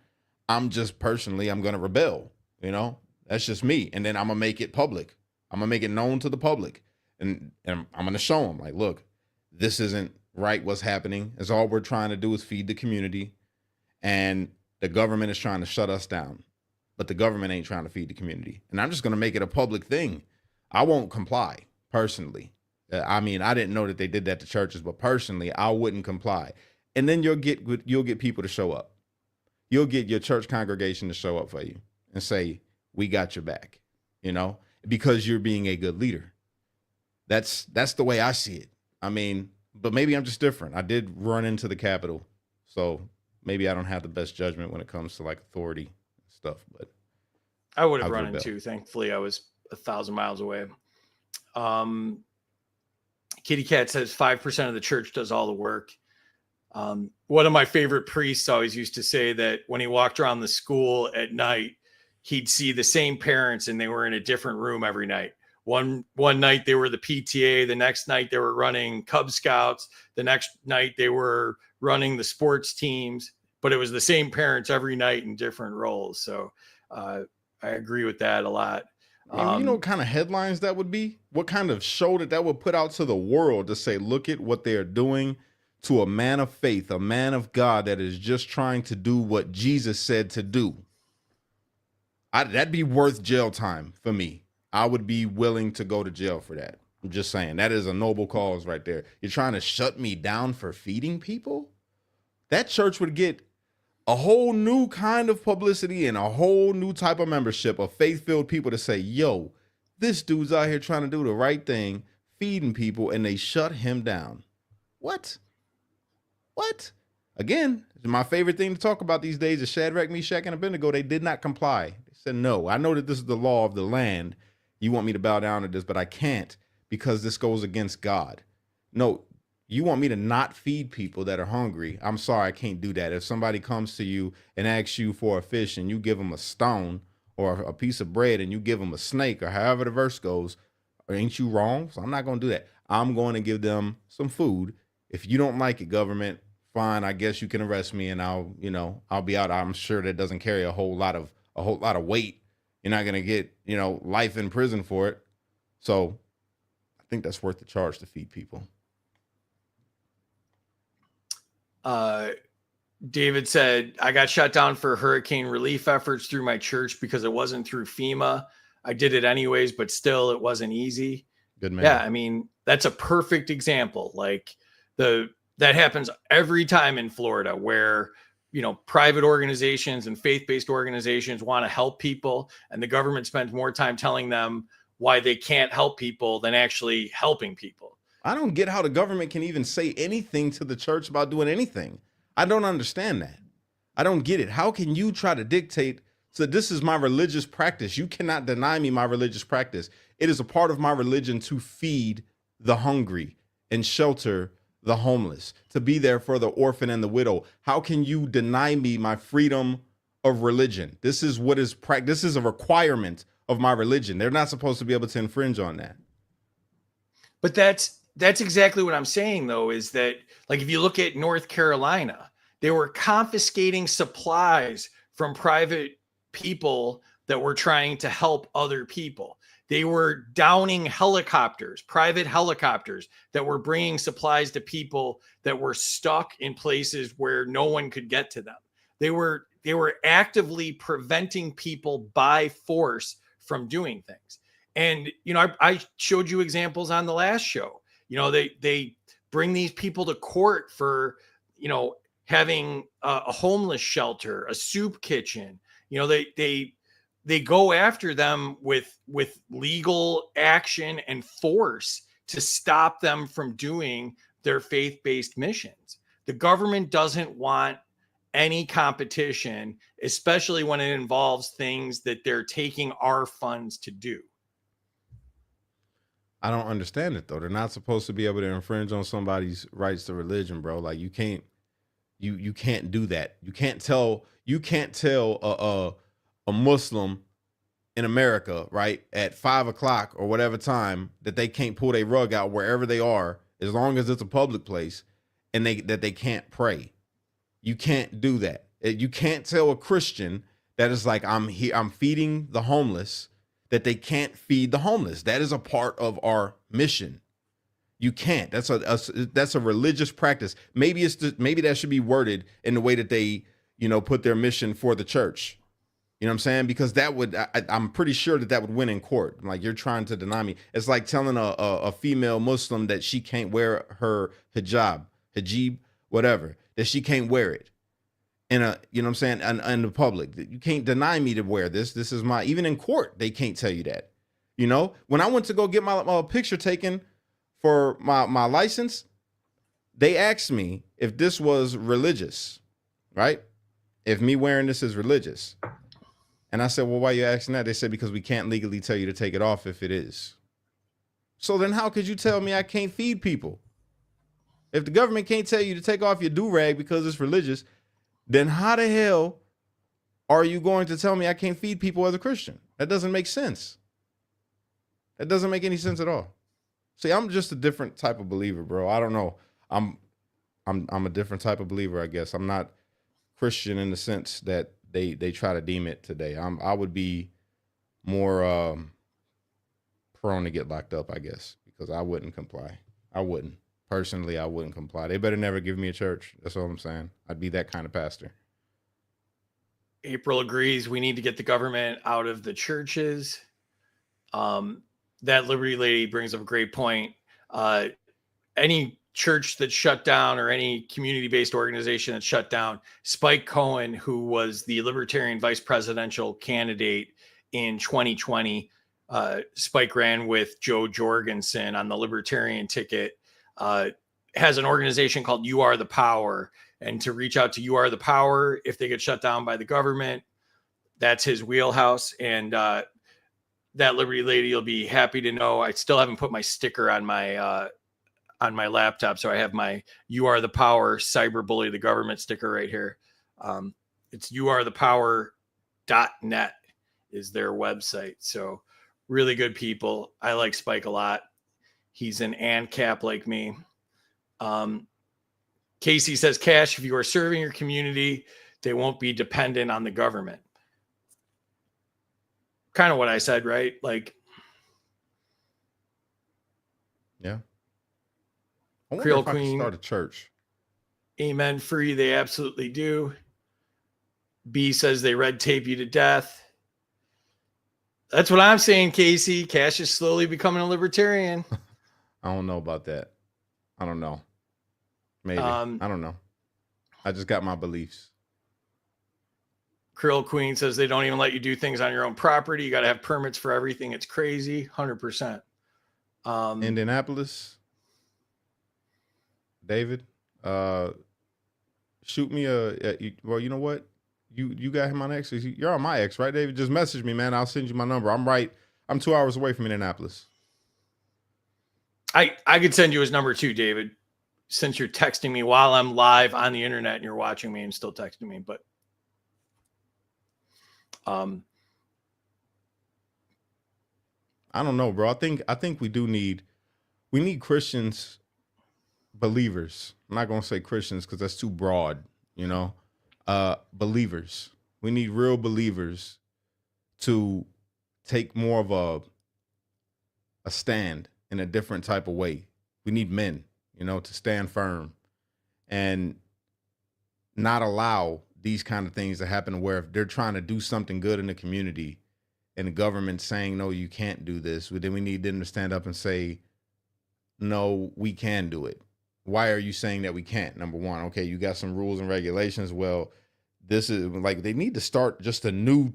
I'm going to rebel, That's just me. And then I'm going to make it public. I'm going to make it known to the public. And I'm going to show them, like, look, this isn't right what's happening. It's all we're trying to do is feed the community. And the government is trying to shut us down. But the government ain't trying to feed the community. And I'm just going to make it a public thing. I won't comply personally. I mean, I didn't know that they did that to churches, but personally, I wouldn't comply. And then you'll get people to show up. You'll get your church congregation to show up for you and say, "We got your back," because you're being a good leader. That's the way I see it. I mean, but maybe I'm just different. I did run into the Capitol, so maybe I don't have the best judgment when it comes to like authority stuff. But I would I have was run rebel. into. Thankfully, I was 1,000 miles away. Kitty Cat says 5% of the church does all the work. One of my favorite priests always used to say that when he walked around the school at night, he'd see the same parents and they were in a different room every night. One night they were the PTA, the next night they were running Cub Scouts, the next night they were running the sports teams, but it was the same parents every night in different roles. So I agree with that a lot. You know what kind of headlines that would be? What kind of show that would put out to the world to say, look at what they are doing to a man of faith, a man of God that is just trying to do what Jesus said to do. That'd be worth jail time for me. I would be willing to go to jail for that. I'm just saying, that is a noble cause right there. You're trying to shut me down for feeding people? That church would get a whole new kind of publicity and a whole new type of membership of faith-filled people to say, yo, this dude's out here trying to do the right thing, feeding people, and they shut him down. What? Again, my favorite thing to talk about these days is Shadrach, Meshach, and Abednego. They did not comply. They said, no, I know that this is the law of the land. You want me to bow down to this, but I can't because this goes against God. No, you want me to not feed people that are hungry. I'm sorry, I can't do that. If somebody comes to you and asks you for a fish and you give them a stone or a piece of bread and you give them a snake or however the verse goes, ain't you wrong? So I'm not going to do that. I'm going to give them some food. If you don't like it, government, fine. I guess you can arrest me and I'll be out. I'm sure that doesn't carry a whole lot of weight. You're not going to get, life in prison for it. So I think that's worth the charge to feed people. David said, I got shut down for hurricane relief efforts through my church because it wasn't through FEMA. I did it anyways, but still it wasn't easy. Good man. Yeah. I mean, that's a perfect example. Like that happens every time in Florida where, private organizations and faith-based organizations want to help people and the government spends more time telling them why they can't help people than actually helping people. I don't get how the government can even say anything to the church about doing anything. I don't understand that. I don't get it. How can you try to dictate? So this is my religious practice. You cannot deny me my religious practice. It is a part of my religion to feed the hungry and shelter the homeless, to be there for the orphan and the widow. How can you deny me my freedom of religion? This is what is this is a requirement of my religion. They're not supposed to be able to infringe on that. But that's exactly what I'm saying, though, is that, like, if you look at North Carolina, they were confiscating supplies from private people that were trying to help other people. They were downing helicopters, private helicopters that were bringing supplies to people that were stuck in places where no one could get to them. They were actively preventing people by force from doing things. And, I showed you examples on the last show. They bring these people to court for, having a homeless shelter, a soup kitchen. They go after them with legal action and force to stop them from doing their faith-based missions. The government doesn't want any competition, especially when it involves things that they're taking our funds to do. I don't understand it though. They're not supposed to be able to infringe on somebody's rights to religion, bro. Like you can't do that. You can't tell a Muslim in America, right, at 5 o'clock or whatever time that they can't pull their rug out wherever they are, as long as it's a public place, and that they can't pray. You can't do that. You can't tell a Christian that is like, I'm feeding the homeless, that they can't feed the homeless. That is a part of our mission. You can't. That's a religious practice. Maybe that should be worded in the way that they, put their mission for the church. You know what I'm saying? Because I'm pretty sure that would win in court. Like, you're trying to deny me. It's like telling a female Muslim that she can't wear her hijab, whatever, that she can't wear it in in the public. You can't deny me to wear this. This is even in court, they can't tell you that. When I went to go get my picture taken for my license, they asked me if this was religious, right? If me wearing this is religious. And I said, well, why are you asking that? They said, because we can't legally tell you to take it off if it is. So then how could you tell me I can't feed people? If the government can't tell you to take off your do-rag because it's religious, then how the hell are you going to tell me I can't feed people as a Christian? That doesn't make sense. That doesn't make any sense at all. See, I'm just a different type of believer, bro. I don't know. I'm a different type of believer, I guess. I'm not Christian in the sense that they try to deem it today. I would be more prone to get locked up, I guess, because I wouldn't comply. I wouldn't. Personally, I wouldn't comply. They better never give me a church. That's all I'm saying. I'd be that kind of pastor. April agrees we need to get the government out of the churches. That Liberty lady brings up a great point. Any church that's shut down or any community-based organization that's shut down, Spike Cohen, who was the Libertarian vice presidential candidate in 2020, Spike ran with Joe Jorgensen on the Libertarian ticket, has an organization called You Are the Power. And to reach out to You Are the Power, if they get shut down by the government, that's his wheelhouse. And that Liberty lady will be happy to know. I still haven't put my sticker on my laptop, so I have my You Are the Power cyberbully the government sticker right here. It's youarethepower.net is their website. So really good people. I like Spike a lot. He's an ANCAP like me. Casey says, Cash, if you are serving your community, they won't be dependent on the government. Kind of what I said, right? Like, yeah. I wonder Creole if I could Queen, start a church. Amen. Free, they absolutely do. B says they red tape you to death. That's what I'm saying, Casey. Cash is slowly becoming a libertarian. I don't know about that. I don't know. Maybe. I don't know. I just got my beliefs. Krill Queen says they don't even let you do things on your own property. You got to have permits for everything. It's crazy. 100%. Indianapolis. David, shoot me well, you know what? You got him on X. You're on my X, right, David? Just message me, man. I'll send you my number. I'm 2 hours away from Indianapolis. I could send you his number too, David, since you're texting me while I'm live on the internet and you're watching me and still texting me. But I don't know, bro. I think we need Christians, believers. I'm not gonna say Christians because that's too broad, you know. Believers. We need real believers to take more of a stand in a different type of way. We need men, you know, to stand firm and not allow these kind of things to happen where if they're trying to do something good in the community and the government's saying, no, you can't do this, then we need them to stand up and say, no, we can do it. Why are you saying that we can't? Number one, okay, you got some rules and regulations. Well, this is like, they need to start just a new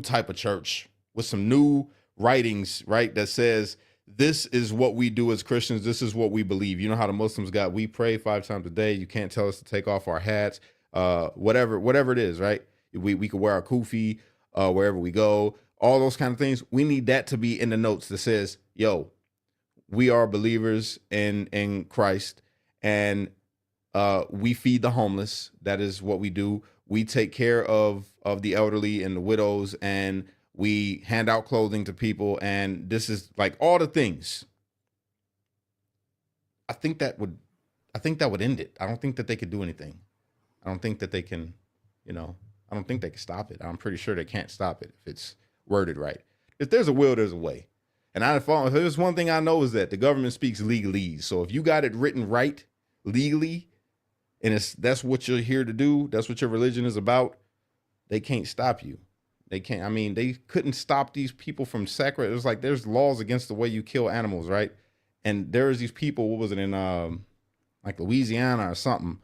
type of church with some new writings, right? That says, this is what we do as Christians. This is what we believe. You know how the Muslims got, we pray 5 times a day. You can't tell us to take off our hats, whatever it is, right? We could wear our kufi wherever we go, all those kind of things. We need that to be in the notes that says, yo, we are believers in Christ, and we feed the homeless. That is what we do. We take care of the elderly and the widows, and we hand out clothing to people. And this is like all the things. I think that would end it. I don't think that they could do anything. I don't think that they can, I don't think they can stop it. I'm pretty sure they can't stop it if it's worded right. If there's a will, there's a way. And if there's one thing I know is that the government speaks legalese. So if you got it written right legally, and that's what you're here to do, that's what your religion is about, they can't stop you. They can't. I mean, they couldn't stop these people from sacrificing. It was like there's laws against the way you kill animals, right? And there's these people, what was it, in like Louisiana or something,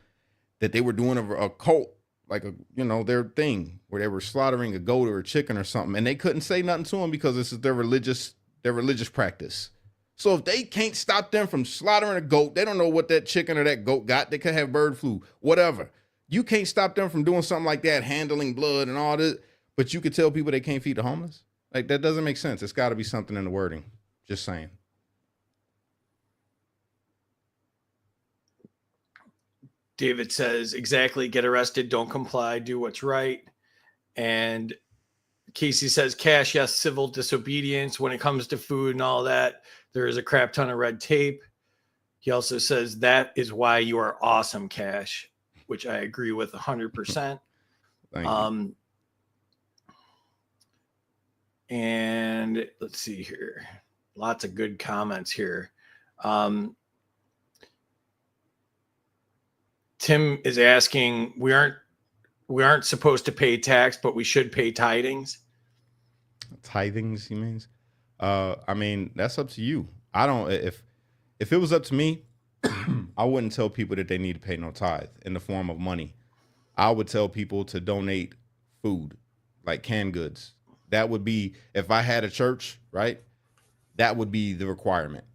that they were doing a cult, like their thing where they were slaughtering a goat or a chicken or something, and they couldn't say nothing to them because this is their religious practice. So if they can't stop them from slaughtering a goat, they don't know what that chicken or that goat got. They could have bird flu, whatever. You can't stop them from doing something like that, handling blood and all this. But you could tell people they can't feed the homeless. Like that doesn't make sense. It's got to be something in the wording. Just saying. David says, exactly, get arrested, don't comply, do what's right. And Casey says, cash, yes, civil disobedience. When it comes to food and all that, there is a crap ton of red tape. He also says, that is why you are awesome, Cash, which I agree with 100%. Thank you. And let's see here. Lots of good comments here. Tim is asking, we aren't supposed to pay tax, but we should pay tidings. Tithings, he means. I mean, that's up to you. I don't. If it was up to me, I wouldn't tell people that they need to pay no tithe in the form of money. I would tell people to donate food, like canned goods. That would be, if I had a church, right? That would be the requirement.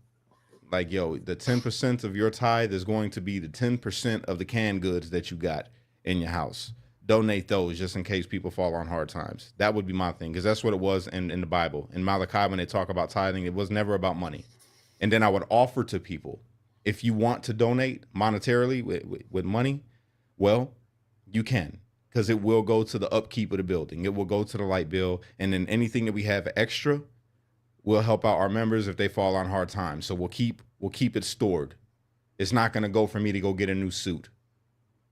Like, yo, the 10% of your tithe is going to be the 10% of the canned goods that you got in your house. Donate those just in case people fall on hard times. That would be my thing, because that's what it was in the Bible. In Malachi, when they talk about tithing, it was never about money. And then I would offer to people, if you want to donate monetarily with money, well, you can, because it will go to the upkeep of the building. It will go to the light bill. And then anything that we have extra will help out our members if they fall on hard times. So we'll keep it stored. It's not going to go for me to go get a new suit.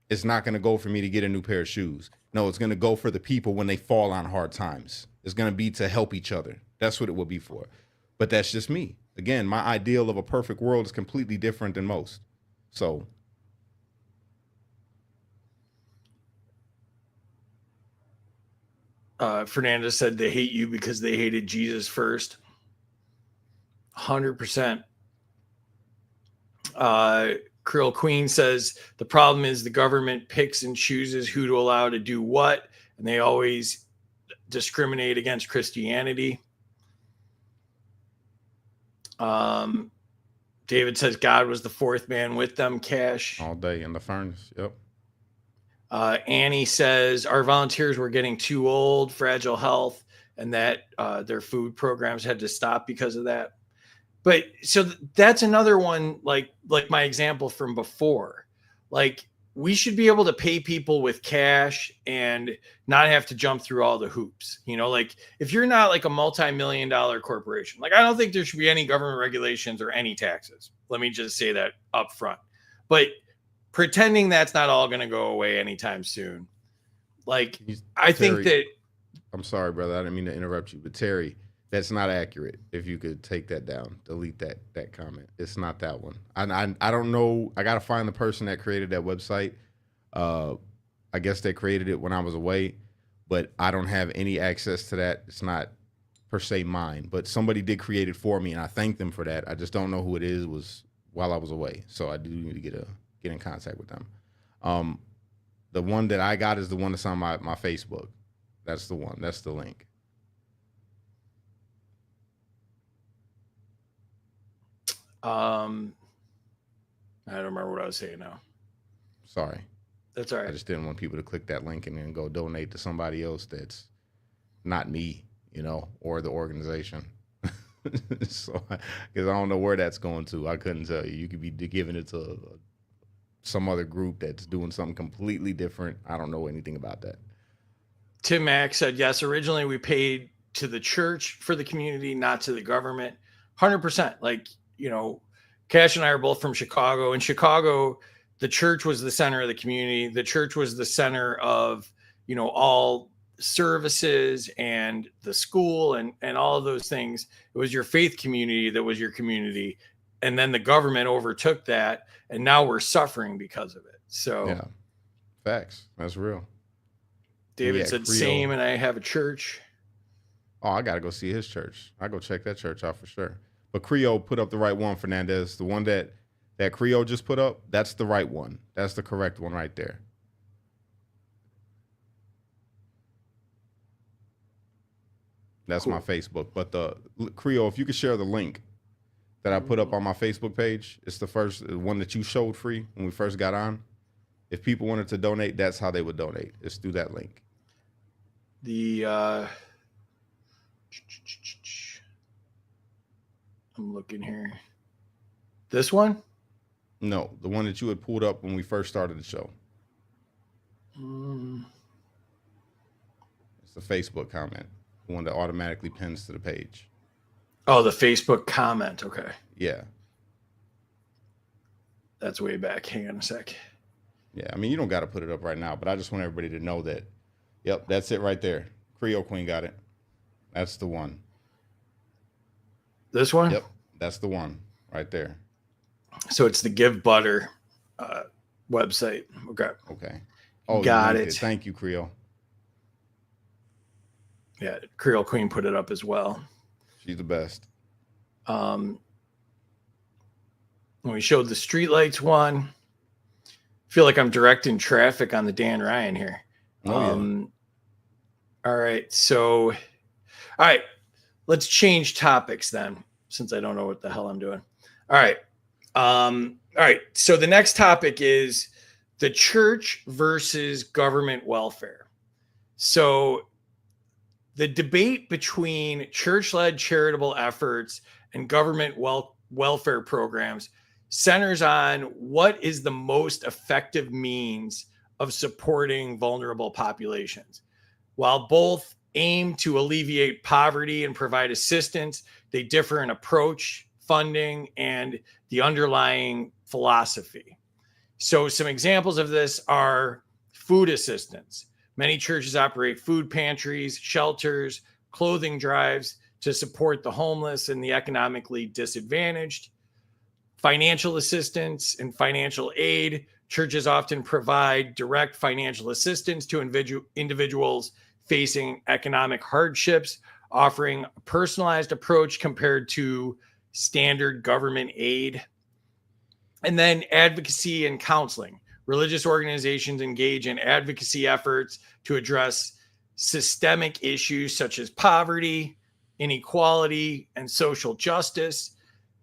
It's not going to go for me to get a new pair of shoes. No, it's going to go for the people when they fall on hard times. It's going to be to help each other. That's what it will be for. But that's just me. Again, my ideal of a perfect world is completely different than most. So Fernandez said they hate you because they hated Jesus first. 100%. Krill Queen says the problem is the government picks and chooses who to allow to do what, and they always discriminate against Christianity. David says God was the fourth man with them, Cash. All day in the furnace. Yep. Annie says our volunteers were getting too old, fragile health, and that their food programs had to stop because of that. But so that's another one, like my example from before. Like, we should be able to pay people with cash and not have to jump through all the hoops. You know, like if you're not like a multi-million-dollar corporation, like I don't think there should be any government regulations or any taxes. Let me just say that up front. But pretending that's not all going to go away anytime soon. Like, I think that. I'm sorry, brother. I didn't mean to interrupt you, but Terry, that's not accurate. If you could take that down, delete that comment. It's not that one. I don't know. I gotta find the person that created that website. I guess they created it when I was away, but I don't have any access to that. It's not per se mine, but somebody did create it for me, and I thank them for that. I just don't know who it is. It was while I was away, so I do need to get in contact with them. The one that I got is the one that's on my Facebook. That's the one. That's the link. I don't remember what I was saying now. Sorry. That's all right. I just didn't want people to click that link and then go donate to somebody else that's not me, you know, or the organization. So, because I don't know where that's going to. I couldn't tell you. You could be giving it to some other group that's doing something completely different. I don't know anything about that. Tim Mack said, yes, originally we paid to the church for the community, not to the government. 100%. Like, you know, Cash and I are both from Chicago. In Chicago, the church was the center of the community. The church was the center of, you know, all services and the school and all of those things. It was your faith community that was your community. And then the government overtook that. And now we're suffering because of it. So, yeah, facts. That's real. David said, Creole. Same. And I have a church. Oh, I got to go see his church. I go check that church out for sure. But Creole put up the right one, Fernandez. The one that Creole just put up, that's the right one. That's the correct one right there. That's cool. My Facebook. But the Creole, if you could share the link that I put up on my Facebook page, it's the first one that you showed free when we first got on. If people wanted to donate, that's how they would donate. It's through that link. The I'm looking here. This one? No, the one that you had pulled up when we first started the show. It's the Facebook comment, the one that automatically pins to the page. Oh, the Facebook comment. Okay. Yeah. That's way back. Hang on a sec. Yeah, I mean, you don't got to put it up right now, but I just want everybody to know that, yep, that's it right there. Creole Queen got it. That's the one. This one? Yep, that's the one right there. So it's the Give Butter website. Okay. Okay. Oh, got you it. linked it. Thank you, Creole. Yeah, Creole Queen put it up as well. She's the best. When we showed the streetlights one, I feel like I'm directing traffic on the Dan Ryan here. Oh, All right. So, all right. Let's change topics then, since I don't know what the hell I'm doing. All right. All right. So the next topic is the church versus government welfare. So the debate between church-led charitable efforts and government welfare programs centers on what is the most effective means of supporting vulnerable populations. While both aim to alleviate poverty and provide assistance, they differ in approach, funding, and the underlying philosophy. So some examples of this are food assistance. Many churches operate food pantries, shelters, clothing drives to support the homeless and the economically disadvantaged. Financial assistance and financial aid. Churches often provide direct financial assistance to individuals facing economic hardships, offering a personalized approach compared to standard government aid. And then advocacy and counseling. Religious organizations engage in advocacy efforts to address systemic issues such as poverty, inequality, and social justice,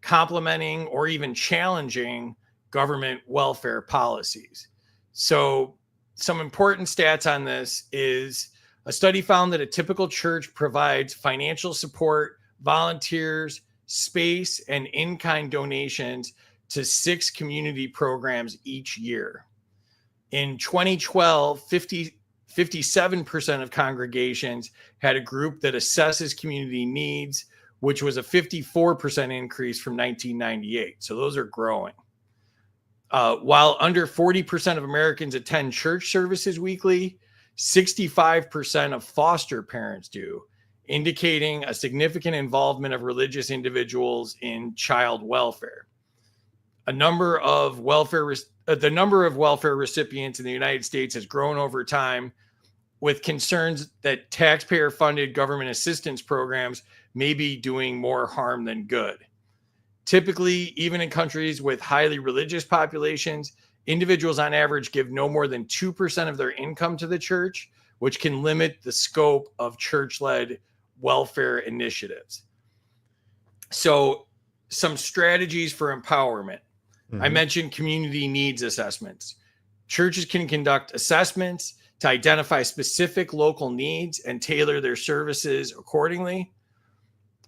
complementing or even challenging government welfare policies. So, some important stats on this is a study found that a typical church provides financial support, volunteers, space, and in-kind donations to 6 community programs each year. In 2012, 57% of congregations had a group that assesses community needs, which was a 54% increase from 1998. So those are growing. While under 40% of Americans attend church services weekly, 65% of foster parents do, indicating a significant involvement of religious individuals in child welfare. The number of welfare recipients in the United States has grown over time, with concerns that taxpayer-funded government assistance programs may be doing more harm than good. Typically, even in countries with highly religious populations, individuals on average give no more than 2% of their income to the church, which can limit the scope of church-led welfare initiatives. So, some strategies for empowerment. I mentioned community needs assessments. Churches can conduct assessments to identify specific local needs and tailor their services accordingly.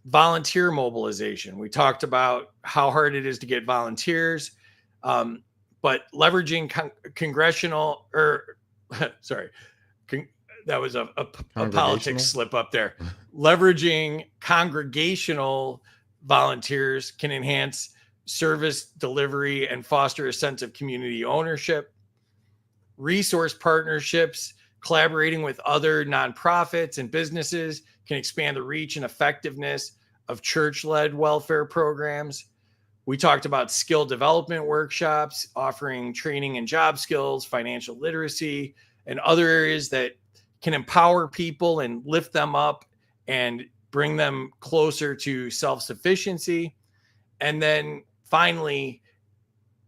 Volunteer mobilization. We talked about how hard it is to get volunteers, but leveraging congressional that was a politics slip up there. Leveraging congregational volunteers can enhance service delivery and foster a sense of community ownership. Resource partnerships, collaborating with other nonprofits and businesses can expand the reach and effectiveness of church-led welfare programs. We talked about skill development workshops, offering training and job skills, financial literacy, and other areas that can empower people and lift them up and bring them closer to self-sufficiency. And then finally,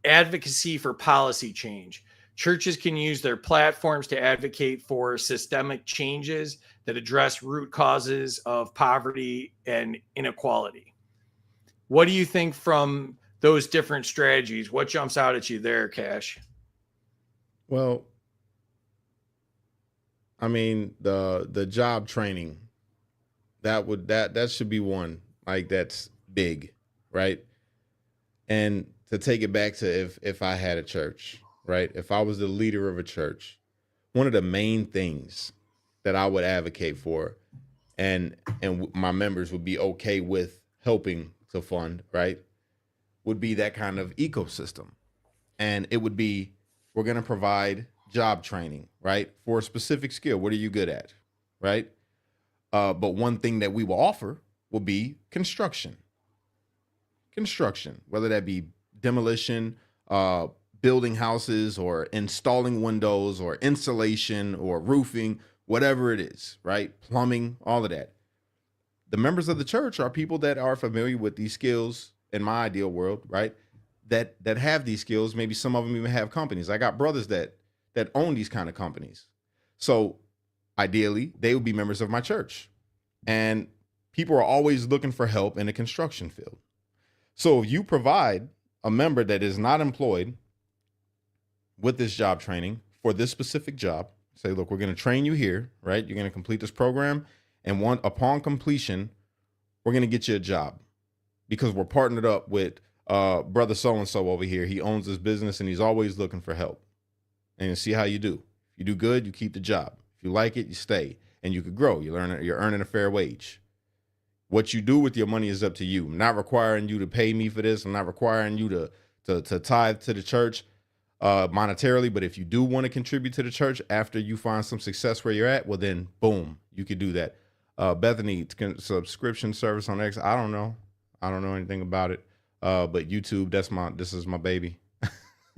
advocacy for policy change. Churches can use their platforms to advocate for systemic changes that address root causes of poverty and inequality. What do you think from those different strategies? What jumps out at you there, Cash? Well, I mean, the job training, that should be one, like, that's big, right? And to take it back to if I had a church, right? If I was the leader of a church, one of the main things that I would advocate for, and my members would be okay with helping to fund, right? Would be that kind of ecosystem. And it would be, we're going to provide job training, right? For a specific skill. What are you good at? Right? But one thing that we will offer will be construction, whether that be demolition, building houses, or installing windows, or insulation, or roofing, whatever it is, right? Plumbing, all of that. The members of the church are people that are familiar with these skills in my ideal world, right? That have these skills. Maybe some of them even have companies. I got brothers that own these kind of companies. So ideally, they would be members of my church. And people are always looking for help in the construction field. So if you provide a member that is not employed with this job training for this specific job, say, look, we're going to train you here, right? You're going to complete this program. And upon completion, we're going to get you a job, because we're partnered up with brother so-and-so over here. He owns this business and he's always looking for help. And you see how you do. If you do good, you keep the job. If you like it, you stay, and you could grow. You're earning a fair wage. What you do with your money is up to you. I'm not requiring you to pay me for this. I'm not requiring you to tithe to the church monetarily. But if you do want to contribute to the church after you find some success where you're at, well, then boom, you could do that. Bethany, subscription service on X. I don't know anything about it. But YouTube, this is my baby.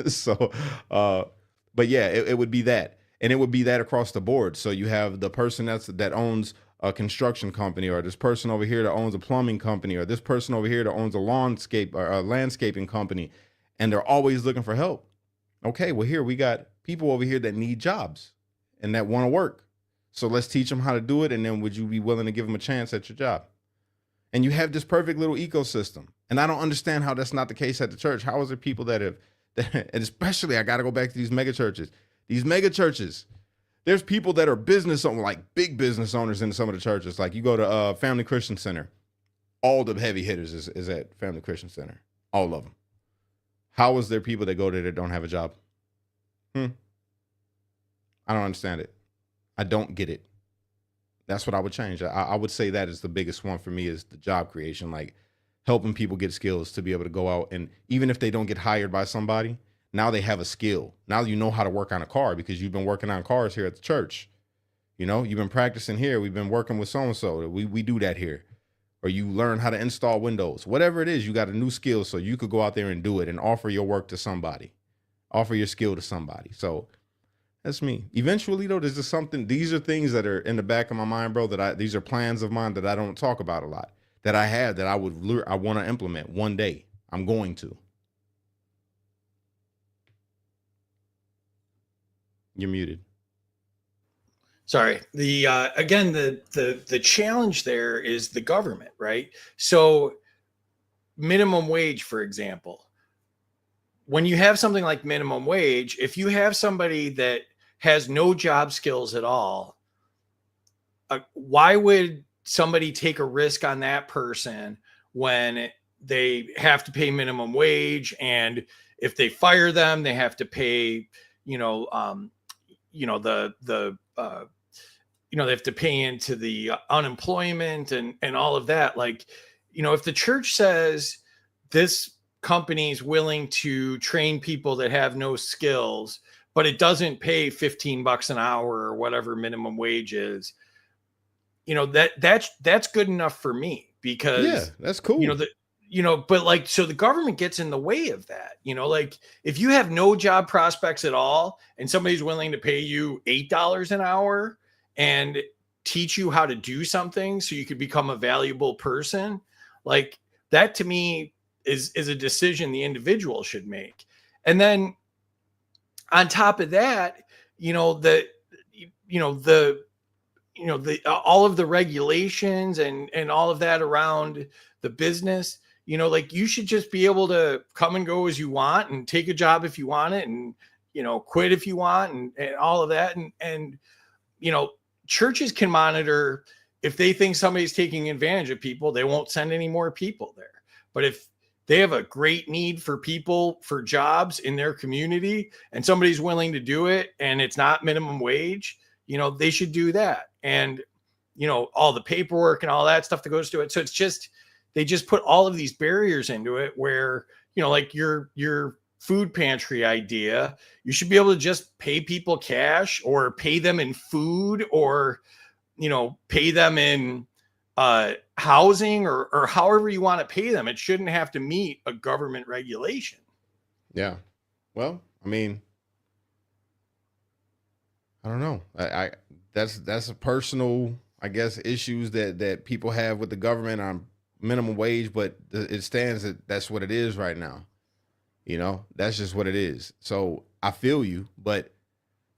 So, but yeah, it would be that. And it would be that across the board. So you have the person that owns a construction company, or this person over here that owns a plumbing company, or this person over here that owns a landscaping company, and they're always looking for help. Okay, well, here we got people over here that need jobs and that want to work. So let's teach them how to do it. And then would you be willing to give them a chance at your job? And you have this perfect little ecosystem. And I don't understand how that's not the case at the church. How is there people and especially, I got to go back to these mega churches. These mega churches, there's people that are business owners, like big business owners in some of the churches. Like you go to Family Christian Center, all the heavy hitters is at Family Christian Center, all of them. How is there people that go there that don't have a job? I don't understand it. I don't get it. That's what I would change. I would say that is the biggest one for me, is the job creation, like helping people get skills to be able to go out. And even if they don't get hired by somebody, now they have a skill. Now you know how to work on a car because you've been working on cars here at the church. You know, you've been practicing here. We've been working with so-and-so. We do that here. Or you learn how to install windows. Whatever it is, you got a new skill, so you could go out there and do it and offer your work to somebody. Offer your skill to somebody. So that's me. Eventually, though, there's just something. These are things that are in the back of my mind, bro. These are plans of mine that I don't talk about a lot. That I have, that I want to implement one day. I'm going to. You're muted. Sorry. The challenge there is the government, right? So minimum wage, for example, when you have something like minimum wage, if you have somebody that has no job skills at all, why would somebody take a risk on that person when they have to pay minimum wage? And if they fire them, they have to pay, they have to pay into the unemployment and all of that. Like, if the church says this company is willing to train people that have no skills, but it doesn't pay $15 an hour or whatever minimum wage is, that's good enough for me, because yeah, that's cool. But like, so the government gets in the way of that, like if you have no job prospects at all and somebody's willing to pay you $8 an hour and teach you how to do something so you could become a valuable person, like that to me is a decision the individual should make. And then on top of that, all of the regulations and all of that around the business, like you should just be able to come and go as you want and take a job if you want it, and, quit if you want, and all of that. And churches can monitor if they think somebody's taking advantage of people, they won't send any more people there. But if they have a great need for people for jobs in their community and somebody's willing to do it and it's not minimum wage, they should do that. And, all the paperwork and all that stuff that goes to it. So it's just, they just put all of these barriers into it where, like your food pantry idea, you should be able to just pay people cash or pay them in food or, pay them in housing or however you want to pay them. It shouldn't have to meet a government regulation. Yeah. Well, I mean, I don't know. That's a personal, I guess, issues that people have with the government on minimum wage, but it stands that that's what it is right now. That's just what it is. So I feel you, but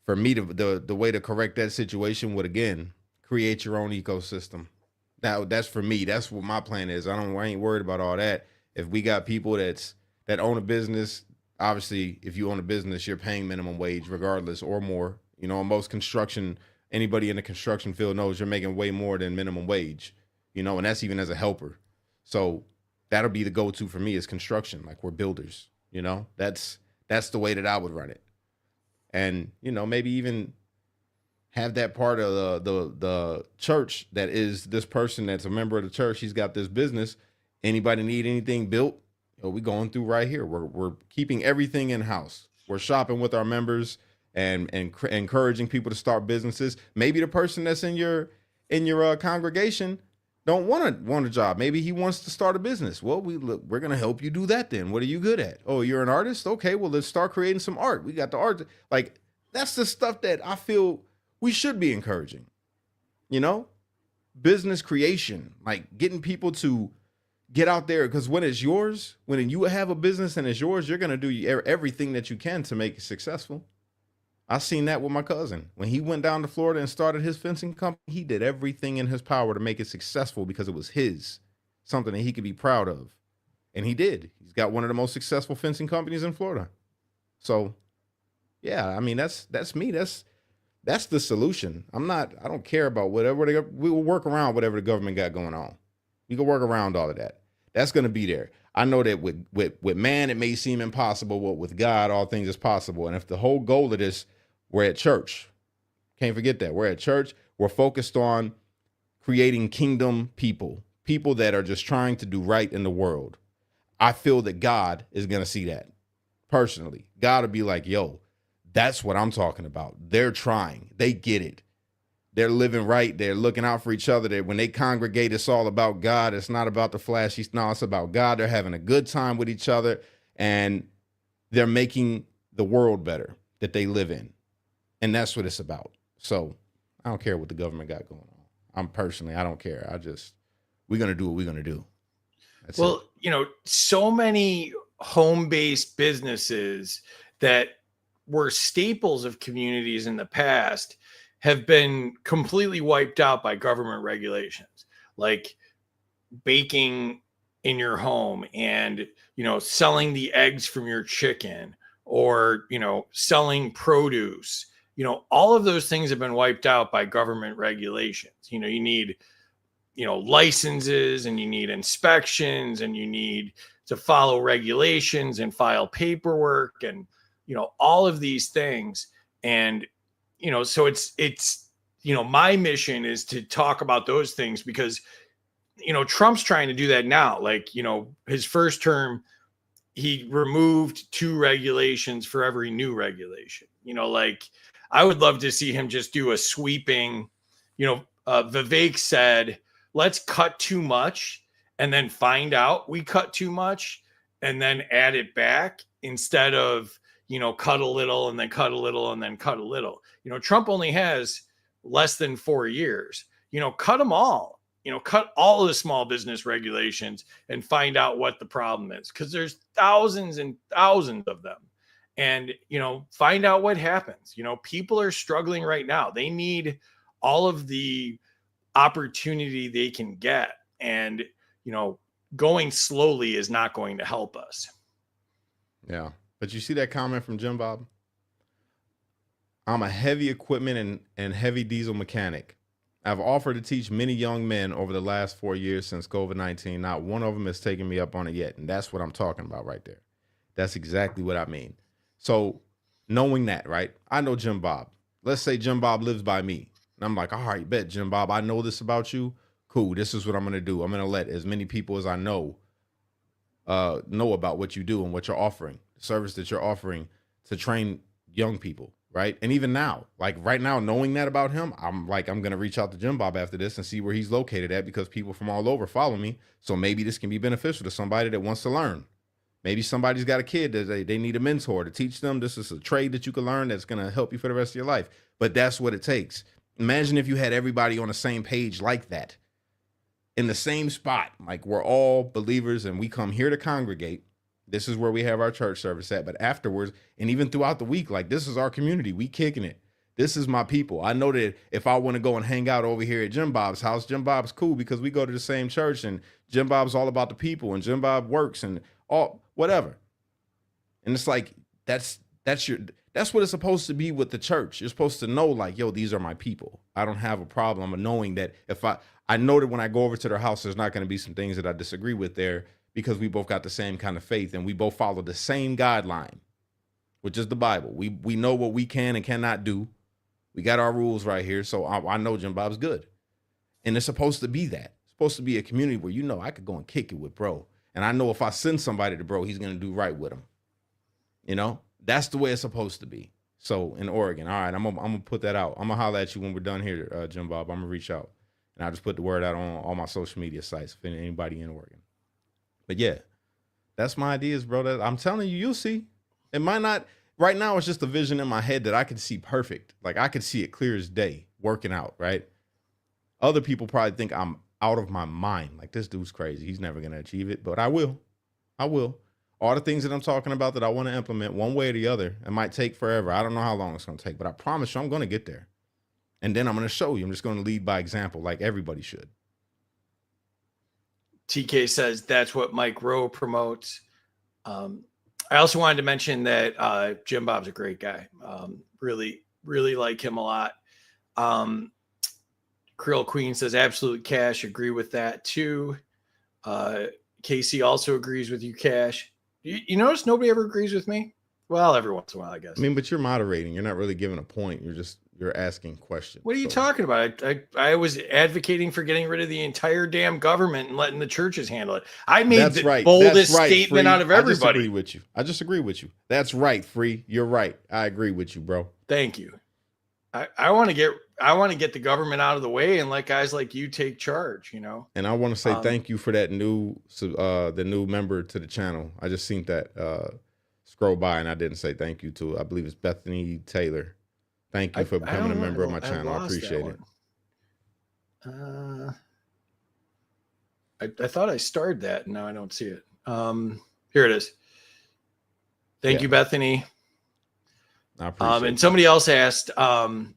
for me, the way to correct that situation would, again, create your own ecosystem. Now, that's for me. That's what my plan is. I ain't worried about all that. If we got people that own a business, obviously, if you own a business, you're paying minimum wage regardless or more. Most construction, anybody in the construction field knows you're making way more than minimum wage, and that's even as a helper. So that'll be the go-to for me is construction. Like, we're builders, that's the way that I would run it. And, maybe even have that part of the church that is this person that's a member of the church. He's got this business. Anybody need anything built? We going through right here. We're keeping everything in house. We're shopping with our members and encouraging people to start businesses. Maybe the person that's in your congregation don't want a job. Maybe he wants to start a business. Well, we're going to help you do that then. What are you good at? Oh, you're an artist? Okay, well, let's start creating some art. We got the art. Like, that's the stuff that I feel we should be encouraging. Business creation, like getting people to get out there, because when it's yours, when you have a business and it's yours, you're going to do everything that you can to make it successful. I seen that with my cousin. When he went down to Florida and started his fencing company, he did everything in his power to make it successful because it was his, something that he could be proud of. And he did. He's got one of the most successful fencing companies in Florida. So, yeah, I mean, that's me. That's the solution. I don't care about whatever we will work around whatever the government got going on. We can work around all of that. That's going to be there. I know that with man, it may seem impossible, but with God, all things is possible. And if the whole goal of this, we're at church. Can't forget that. We're at church. We're focused on creating kingdom people that are just trying to do right in the world. I feel that God is going to see that personally. God will be like, yo, that's what I'm talking about. They're trying. They get it. They're living right. They're looking out for each other. When they congregate, it's all about God. It's not about the flashy. No, it's about God. They're having a good time with each other, and they're making the world better that they live in. And that's what it's about. So I don't care what the government got going on. I don't care. We're going to do what we're going to do. That's it. So many home-based businesses that were staples of communities in the past have been completely wiped out by government regulations, like baking in your home and, selling the eggs from your chicken or, selling produce. All of those things have been wiped out by government regulations. You need, licenses and you need inspections and you need to follow regulations and file paperwork and, all of these things. And, so it's, my mission is to talk about those things because, Trump's trying to do that now. Like, his first term, he removed 2 regulations for every new regulation. Like I would love to see him just do a sweeping, Vivek said, let's cut too much and then find out we cut too much and then add it back instead of, cut a little and then cut a little and then cut a little. Trump only has less than 4 years. Cut them all. Cut all of the small business regulations and find out what the problem is, because there's thousands and thousands of them. And, find out what happens. People are struggling right now. They need all of the opportunity they can get. And, going slowly is not going to help us. Yeah. But you see that comment from Jim Bob? I'm a heavy equipment and heavy diesel mechanic. I've offered to teach many young men over the last 4 years since COVID-19. Not one of them has taken me up on it yet. And that's what I'm talking about right there. That's exactly what I mean. So knowing that, right? I know Jim Bob. Let's say Jim Bob lives by me. And I'm like, all right, bet, Jim Bob, I know this about you. Cool. This is what I'm going to do. I'm going to let as many people as I know about what you do and what you're offering, the service that you're offering to train young people, right? And even now, like right now, knowing that about him, I'm going to reach out to Jim Bob after this and see where he's located at, because people from all over follow me. So maybe this can be beneficial to somebody that wants to learn. Maybe somebody's got a kid that they need a mentor to teach them. This is a trade that you can learn that's going to help you for the rest of your life. But that's what it takes. Imagine if you had everybody on the same page like that, in the same spot. Like, we're all believers and we come here to congregate. This is where we have our church service at. But afterwards, and even throughout the week, like, this is our community. We kicking it. This is my people. I know that if I want to go and hang out over here at Jim Bob's house, Jim Bob's cool because we go to the same church, and Jim Bob's all about the people, and Jim Bob works and all whatever. And it's like, that's what it's supposed to be with the church. You're supposed to know, like, yo, these are my people. I don't have a problem knowing that if I know that when I go over to their house, there's not going to be some things that I disagree with there, because we both got the same kind of faith and we both follow the same guideline, which is the Bible. We know what we can and cannot do. We got our rules right here. So I know Jim Bob's good. And it's supposed to be that. It's supposed to be a community where, you know, I could go and kick it with bro. And I know if I send somebody to bro, he's going to do right with him. You know, that's the way it's supposed to be. So in Oregon, all right, I'm gonna put that out. I'm gonna holler at you when we're done here, Jim Bob. I'm gonna reach out, and I'll just put the word out on all my social media sites if anybody in Oregon. But yeah, that's my ideas, bro. That I'm telling you, you'll see. It might not right now. It's just a vision in my head that I can see perfect. Like, I could see it clear as day working out. Right. Other people probably think I'm out of my mind. Like, this dude's crazy. He's never gonna achieve it. But I will. All the things that I'm talking about that I want to implement one way or the other, it might take forever. I don't know how long it's going to take, but I promise you I'm going to get there. And then I'm going to show you. I'm just going to lead by example, like everybody should. TK says that's what Mike Rowe promotes. I also wanted to mention that Jim Bob's a great guy. Really, really like him a lot. Krill Queen says absolute Cash. Agree with that too. Casey also agrees with you, Cash. You notice nobody ever agrees with me? Well, every once in a while, I guess. I mean, but you're moderating. You're not really giving a point. You're asking questions. What are you talking about? I was advocating for getting rid of the entire damn government and letting the churches handle it. I made boldest statement out of everybody. I just agree with you. That's right, Free. You're right. I agree with you, bro. Thank you. I want to get the government out of the way and let guys like you take charge, you know. And I want to say thank you for that the new member to the channel. I just seen that scroll by and I didn't say thank you to. I believe it's Bethany Taylor. Thank you for becoming a member of my channel. I appreciate it. I thought I starred that, and now I don't see it. Here it is. Thank you, Bethany. I appreciate and somebody else asked, I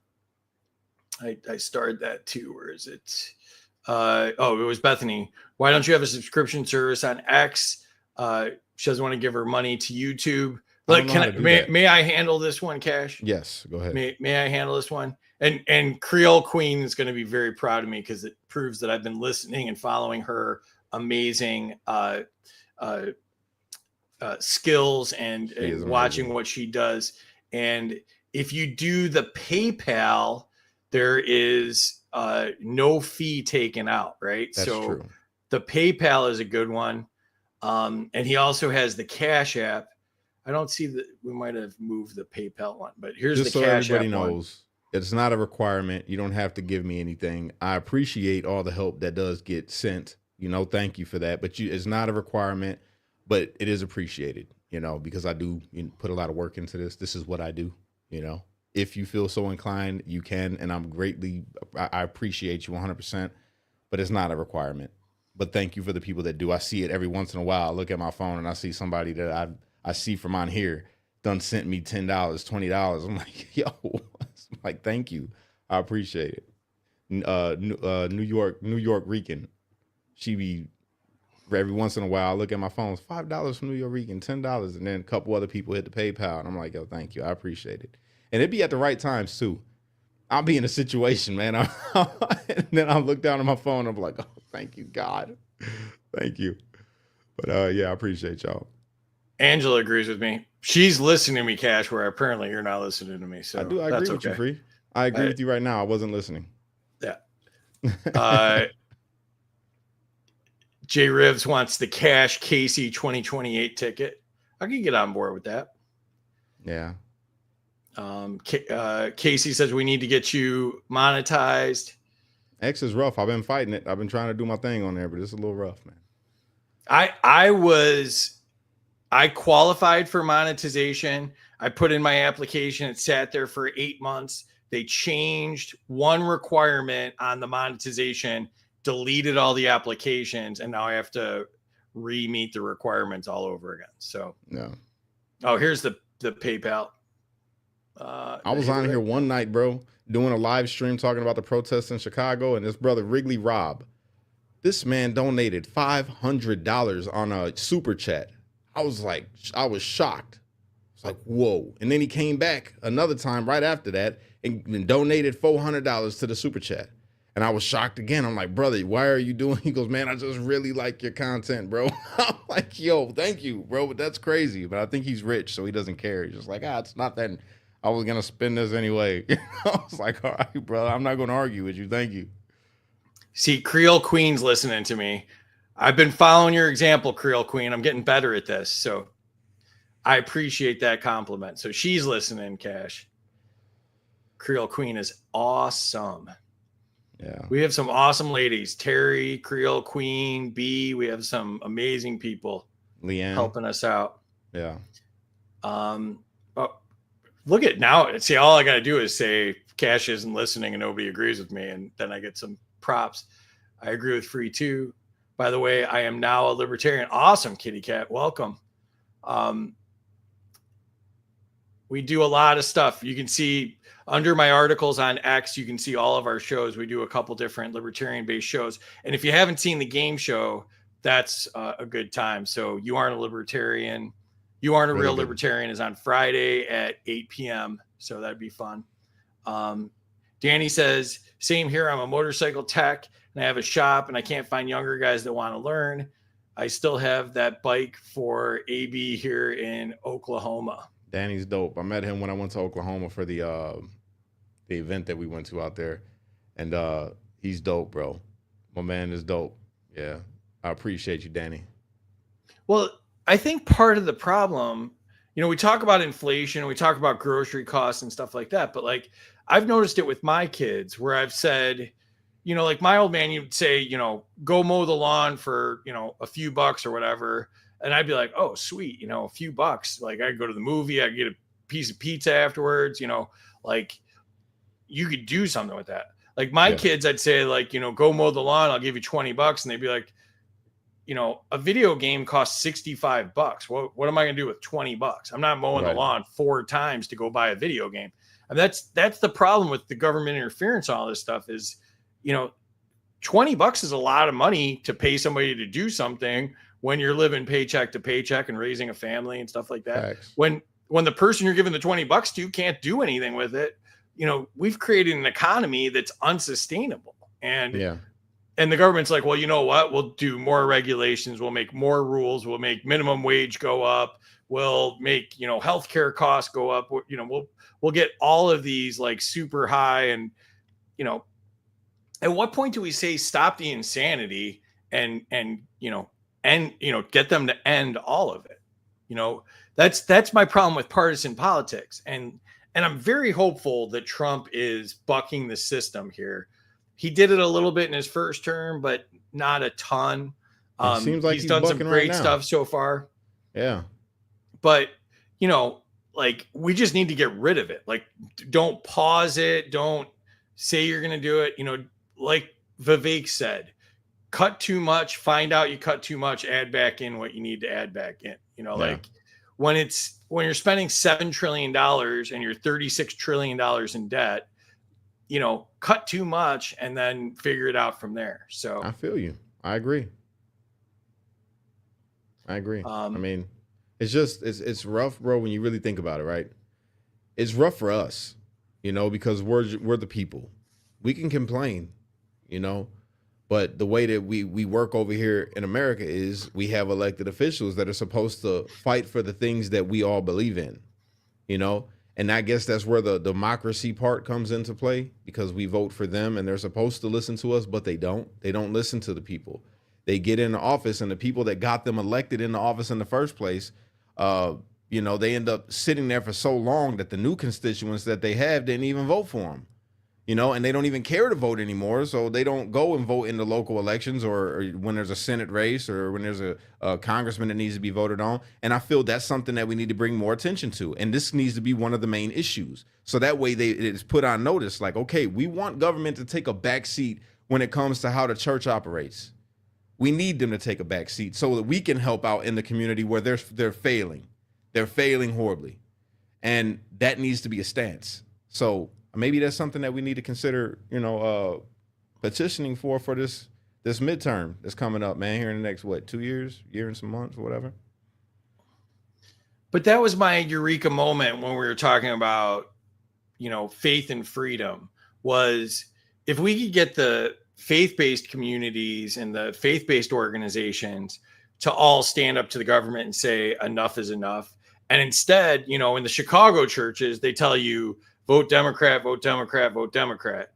started that too. Where is it? It was Bethany. Why don't you have a subscription service on X? She doesn't want to give her money to YouTube. Like, may I handle this one, Cash? Yes, go ahead. May I handle this one? And Creole Queen is going to be very proud of me because it proves that I've been listening and following her amazing skills and watching what she does. And if you do the PayPal, there is no fee taken out, right? That's true. The PayPal is a good one. And he also has the Cash App. I don't see that we might have moved the PayPal one, but here's just the so Cash App. Everybody knows it's not a requirement. You don't have to give me anything. I appreciate all the help that does get sent. You know, thank you for that. But it's not a requirement, but it is appreciated. You know, because I do put a lot of work into this. This is what I do. You know, if you feel so inclined, you can. And I appreciate you 100%, but it's not a requirement. But thank you for the people that do. I see it every once in a while. I look at my phone and I see somebody that I see from on here done sent me $10, $20. I'm like, yo, I'm like, thank you. I appreciate it. New York Rican. She be every once in a while, I look at my phone, it's $5 from New York Rican, $10, and then a couple other people hit the PayPal, and I'm like, yo, thank you, I appreciate it. And it'd be at the right times too. I'll be in a situation, man. And then I'll look down at my phone. I'm like, oh, thank you, God. Thank you. But yeah, I appreciate y'all. Angela agrees with me. She's listening to me, Cash, where apparently you're not listening to me. So I agree with you, Free. I agree with you right now. I wasn't listening. Yeah. Jay Rivs wants the Cash Casey 2028 ticket. I can get on board with that. Yeah. Casey says we need to get you monetized. X is rough. I've been fighting it. I've been trying to do my thing on there, but it's a little rough, man. I qualified for monetization. I put in my application. It sat there for 8 months. They changed one requirement on the monetization, deleted all the applications, and now I have to re-meet the requirements all over again. So no. Oh, here's the PayPal. I was on here one night, bro, doing a live stream talking about the protests in Chicago, and this brother Wrigley Rob, this man donated $500 on a super chat. I was shocked. It's like, whoa. And then he came back another time right after that and donated $400 to the super chat. And I was shocked again. I'm like, brother, why are you doing? He goes, man, I just really like your content, bro. I'm like, yo, thank you, bro. But that's crazy. But I think he's rich, so he doesn't care. He's just like, it's not that. I was going to spend this anyway. I was like, all right, bro, I'm not going to argue with you. Thank you. See, Creole Queen's listening to me. I've been following your example, Creole Queen. I'm getting better at this. So I appreciate that compliment. So she's listening, Cash. Creole Queen is awesome. Yeah. We have some awesome ladies. Terry, Creole Queen, B. We have some amazing people Leanne helping us out. Yeah. Look at now. See, all I got to do is say Cash isn't listening and nobody agrees with me. And then I get some props. I agree with Free too. By the way, I am now a libertarian. Awesome, Kitty Cat. Welcome. We do a lot of stuff. You can see under my articles on X, you can see all of our shows. We do a couple different libertarian-based shows. And if you haven't seen the game show, that's a good time. So You Aren't a Libertarian. You Aren't a Real Libertarian is on Friday at 8 p.m. So that'd be fun. Danny says, same here. I'm a motorcycle tech and I have a shop and I can't find younger guys that want to learn. I still have that bike for AB here in Oklahoma. Danny's dope. I met him when I went to Oklahoma for the event that we went to out there. And he's dope, bro. My man is dope. Yeah. I appreciate you, Danny. Well, I think part of the problem, we talk about inflation, we talk about grocery costs and stuff like that. But like, I've noticed it with my kids where I've said, like my old man, you'd say, go mow the lawn for, a few bucks or whatever. And I'd be like, oh, sweet. A few bucks. Like I go to the movie, I get a piece of pizza afterwards, like you could do something with that. Like my kids, I'd say like, go mow the lawn. I'll give you $20. And they'd be like, a video game costs $65. What am I going to do with $20? I'm not mowing the lawn 4 times to go buy a video game. And that's the problem with the government interference. All this stuff is, $20 is a lot of money to pay somebody to do something when you're living paycheck to paycheck and raising a family and stuff like that. Thanks. When the person you're giving the $20 to can't do anything with it, we've created an economy that's unsustainable. And the government's like, well, you know what? We'll do more regulations. We'll make more rules. We'll make minimum wage go up. We'll make, healthcare costs go up. We'll get all of these like super high. And, at what point do we say stop the insanity and get them to end all of it? That's my problem with partisan politics. And I'm very hopeful that Trump is bucking the system here. He did it a little bit in his first term, but not a ton. Seems like he's done some great stuff so far. Yeah. But, like we just need to get rid of it. Like, don't pause it. Don't say you're going to do it. Like Vivek said, cut too much, find out you cut too much, add back in what you need to add back in. Like when you're spending $7 trillion and you're $36 trillion in debt, cut too much and then figure it out from there. So I feel you. I agree. I mean, it's rough, bro, when you really think about it, right? it's rough for us, because we're the people. We can complain, you know, but the way that we work over here in America is we have elected officials that are supposed to fight for the things that we all believe in, you know. And I guess that's where the democracy part comes into play, because we vote for them and they're supposed to listen to us, but they don't. They don't listen to the people. They get in the office, and the people that got them elected in the office in the first place, they end up sitting there for so long that the new constituents that they have didn't even vote for them. And they don't even care to vote anymore. So they don't go and vote in the local elections, or when there's a Senate race, or when there's a congressman that needs to be voted on. And I feel that's something that we need to bring more attention to. And this needs to be one of the main issues. So that way it is put on notice, like, okay, we want government to take a back seat when it comes to how the church operates. We need them to take a back seat so that we can help out in the community where they're failing. They're failing horribly. And that needs to be a stance. So maybe that's something that we need to consider, petitioning for this midterm that's coming up, man, here in the next, 2 years, year and some months, or whatever. But that was my eureka moment when we were talking about, faith and freedom, was if we could get the faith-based communities and the faith-based organizations to all stand up to the government and say enough is enough. And instead, in the Chicago churches, they tell you, vote Democrat, vote Democrat, vote Democrat.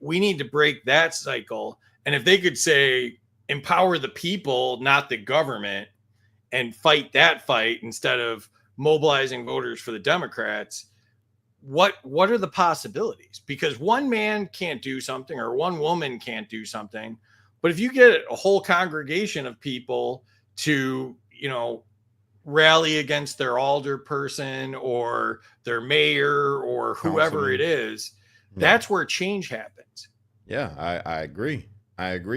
We need to break that cycle. And if they could say, empower the people, not the government, and fight that fight instead of mobilizing voters for the Democrats, what are the possibilities? Because one man can't do something, or one woman can't do something. But if you get a whole congregation of people to, rally against their alder person or their mayor or whoever it is, that's where change happens. Yeah, I agree.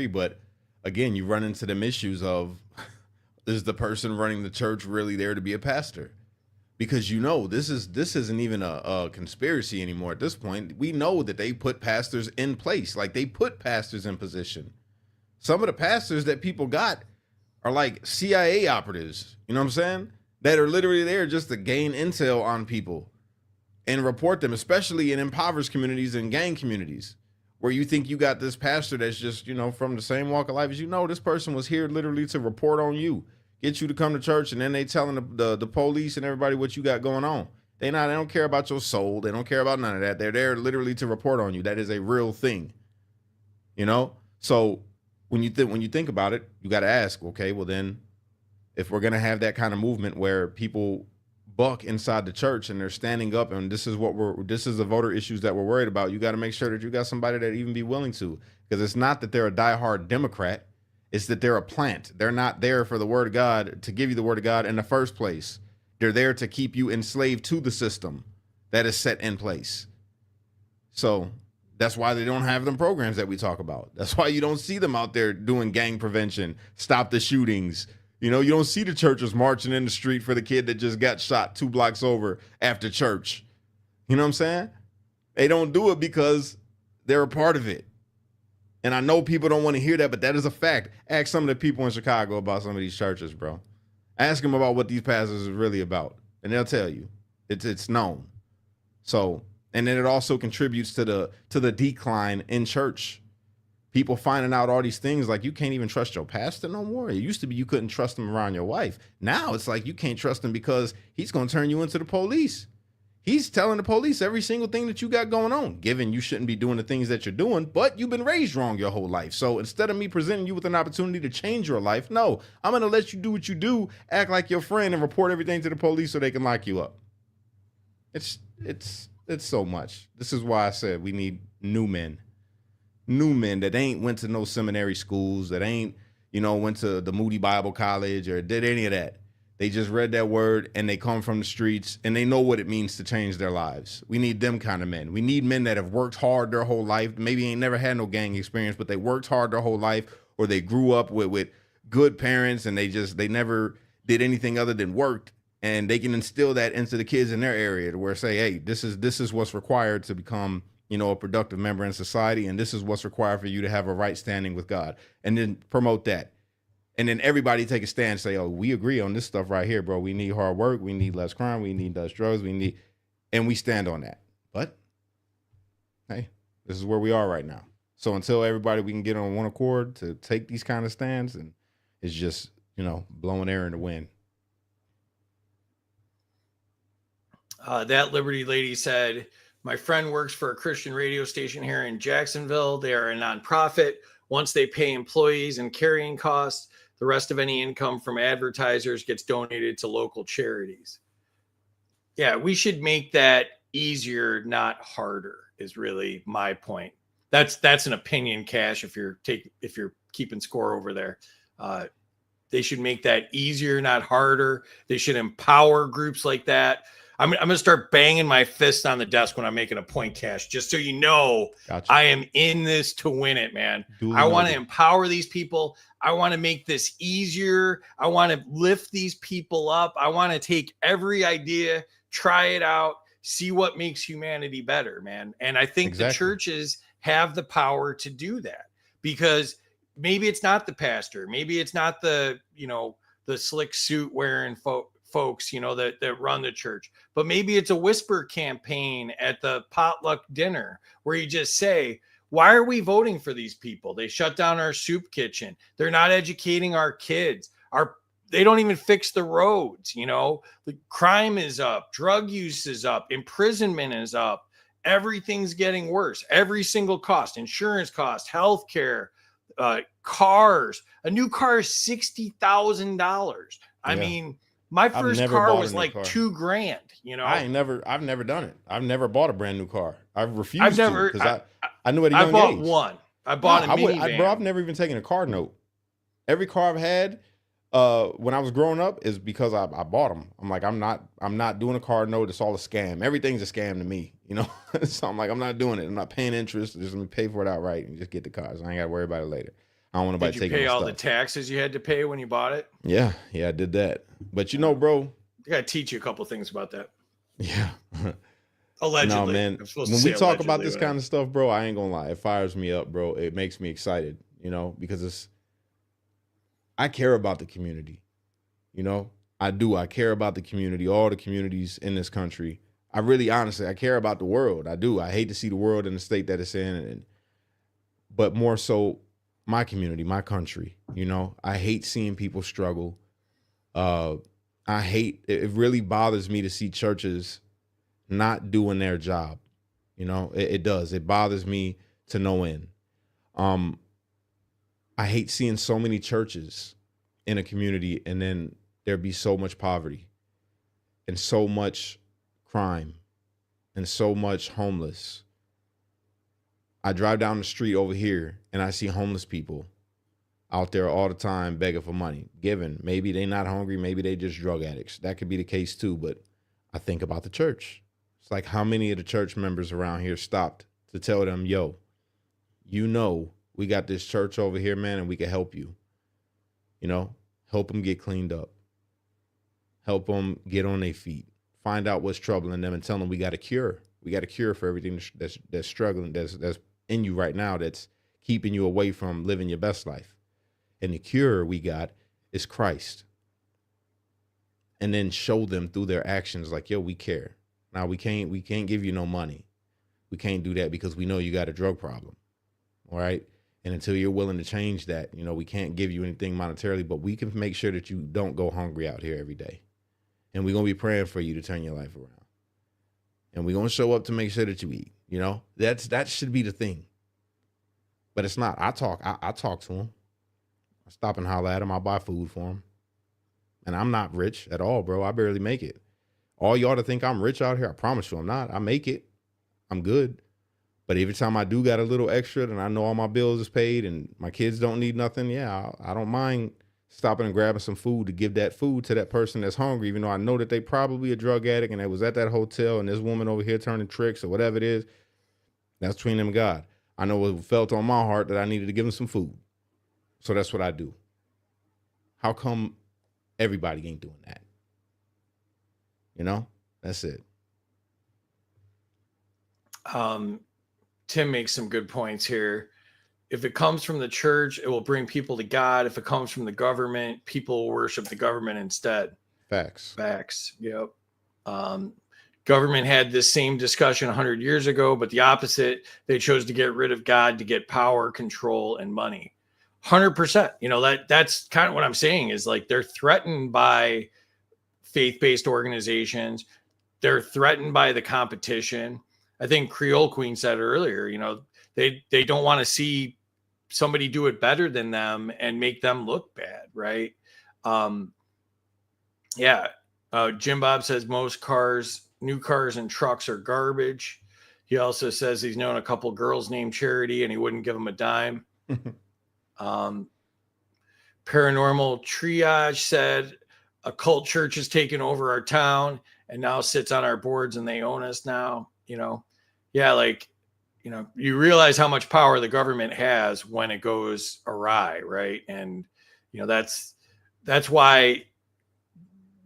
But again, you run into them issues of, is the person running the church really there to be a pastor? Because this isn't even a conspiracy anymore at this point. We know that they put pastors in place. Like, they put pastors in position. Some of the pastors that people got are like CIA operatives, you know what I'm saying? That are literally there just to gain intel on people and report them, especially in impoverished communities and gang communities, where you think you got this pastor that's just, from the same walk of life as this person was here literally to report on you, get you to come to church, and then they telling the police and everybody what you got going on. They don't care about your soul. They don't care about none of that. They're there literally to report on you. That is a real thing, So when you think about it, you got to ask, okay, well then, if we're going to have that kind of movement where people buck inside the church and they're standing up, and this is the voter issues that we're worried about, you got to make sure that you got somebody that even be willing to, because it's not that they're a diehard Democrat. It's that they're a plant. They're not there for the word of God, to give you the word of God in the first place. They're there to keep you enslaved to the system that is set in place. So that's why they don't have them programs that we talk about. That's why you don't see them out there doing gang prevention, stop the shootings. You don't see the churches marching in the street for the kid that just got shot 2 blocks over after church. You know what I'm saying? They don't do it because they're a part of it. And I know people don't want to hear that, but that is a fact. Ask some of the people in Chicago about some of these churches, bro. Ask them about what these pastors are really about, and they'll tell you. It's known. So, and then it also contributes to the decline in church. People finding out all these things, like you can't even trust your pastor no more. It used to be you couldn't trust him around your wife. Now it's like you can't trust him because he's going to turn you into the police. He's telling the police every single thing that you got going on, given you shouldn't be doing the things that you're doing, but you've been raised wrong your whole life. So instead of me presenting you with an opportunity to change your life, no, I'm going to let you do what you do, act like your friend, and report everything to the police so they can lock you up. It's so much. This is why I said we need new men that ain't went to no seminary schools, that ain't, went to the Moody Bible College or did any of that. They just read that word and they come from the streets and they know what it means to change their lives. We need them kind of men. We need men that have worked hard their whole life. Maybe ain't never had no gang experience, but they worked hard their whole life, or they grew up with good parents and they never did anything other than worked. And they can instill that into the kids in their area, to where say, hey, this is what's required to become, a productive member in society. And this is what's required for you to have a right standing with God, and then promote that. And then everybody take a stand, say, oh, we agree on this stuff right here, bro. We need hard work. We need less crime. We need less drugs. and we stand on that. But hey, this is where we are right now. So until everybody we can get on one accord to take these kind of stands, and it's just, blowing air in the wind. That Liberty lady said, my friend works for a Christian radio station here in Jacksonville. They are a nonprofit. Once they pay employees and carrying costs, the rest of any income from advertisers gets donated to local charities. Yeah, we should make that easier, not harder, is really my point. That's an opinion, Cash, if you're keeping score over there. They should make that easier, not harder. They should empower groups like that. I'm going to start banging my fist on the desk when I'm making a point, Cash, just so you know. Gotcha. I am in this to win it, man. I want to empower these people. I want to make this easier. I want to lift these people up. I want to take every idea, try it out, see what makes humanity better, man. And I think the churches have the power to do that, because maybe it's not the pastor. Maybe it's not the slick suit wearing folks, that run the church, but maybe it's a whisper campaign at the potluck dinner where you just say, why are we voting for these people? They shut down our soup kitchen. They're not educating our kids. They don't even fix the roads. The crime is up, drug use is up, imprisonment is up. Everything's getting worse. Every single cost, insurance cost, healthcare, cars. A new car is $60,000. I mean, my first car was like $2,000. I've never done it. I've never bought a brand new car. I've refused to, because I knew at a young age. I bought one. I bought a minivan. Bro, I've never even taken a car note. Every car I've had when I was growing up is because I bought them. I'm like, I'm not doing a car note. It's all a scam. Everything's a scam to me, So I'm like, I'm not doing it. I'm not paying interest. Just let me pay for it outright and just get the cars. I ain't got to worry about it later. I don't want nobody taking my stuff. Did you pay all the taxes you had to pay when you bought it? Yeah, I did that. But bro, I got to teach you a couple things about that. Yeah. Allegedly. No, man. When we talk about this kind of stuff, bro, I ain't gonna lie. It fires me up, bro. It makes me excited, because I care about the community. I do. I care about the community, all the communities in this country. I really, honestly, I care about the world. I do. I hate to see the world in the state that it's in, but more so my community, my country. I hate seeing people struggle. It really bothers me to see churches not doing their job. It does. It bothers me to no end. I hate seeing so many churches in a community and then there be so much poverty and so much crime and so much homeless. I drive down the street over here and I see homeless people out there all the time begging for money, giving. Maybe they're not hungry. Maybe they just drug addicts. That could be the case too. But I think about the church. It's like, how many of the church members around here stopped to tell them, yo, we got this church over here, man, and we can help you. Help them get cleaned up. Help them get on their feet. Find out what's troubling them and tell them we got a cure. We got a cure for everything that's struggling, that's in you right now, that's keeping you away from living your best life. And the cure we got is Christ. And then show them through their actions like, yo, we care. Now we can't give you no money. We can't do that because we know you got a drug problem. All right. And until you're willing to change that, we can't give you anything monetarily, but we can make sure that you don't go hungry out here every day. And we're going to be praying for you to turn your life around. And we're going to show up to make sure that you eat. That should be the thing. But it's not. I talk to them. I stop and holler at them. I buy food for them. And I'm not rich at all, bro. I barely make it. All y'all to think I'm rich out here, I promise you I'm not. I make it. I'm good. But every time I do got a little extra and I know all my bills is paid and my kids don't need nothing, yeah, I don't mind stopping and grabbing some food to give that food to that person that's hungry, even though I know that they probably a drug addict and they was at that hotel and this woman over here turning tricks or whatever it is. That's between them and God. I know it felt on my heart that I needed to give them some food. So that's what I do. How come everybody ain't doing that? That's it. Tim makes some good points here. If it comes from the church, it will bring people to God. If it comes from the government, people will worship the government instead. Facts. Yep. Government had this same discussion 100 years ago, but the opposite. They chose to get rid of God to get power, control, and money. 100%. That's kind of what I'm saying is like they're threatened by faith-based organizations. They're threatened by the competition. I think Creole Queen said earlier, they don't want to see somebody do it better than them and make them look bad, right? Yeah. Jim Bob says most new cars and trucks are garbage. He also says he's known a couple girls named Charity and he wouldn't give them a dime. Paranormal Triage said a cult church has taken over our town and now sits on our boards and they own us now. Yeah, like, you realize how much power the government has when it goes awry, right? And that's why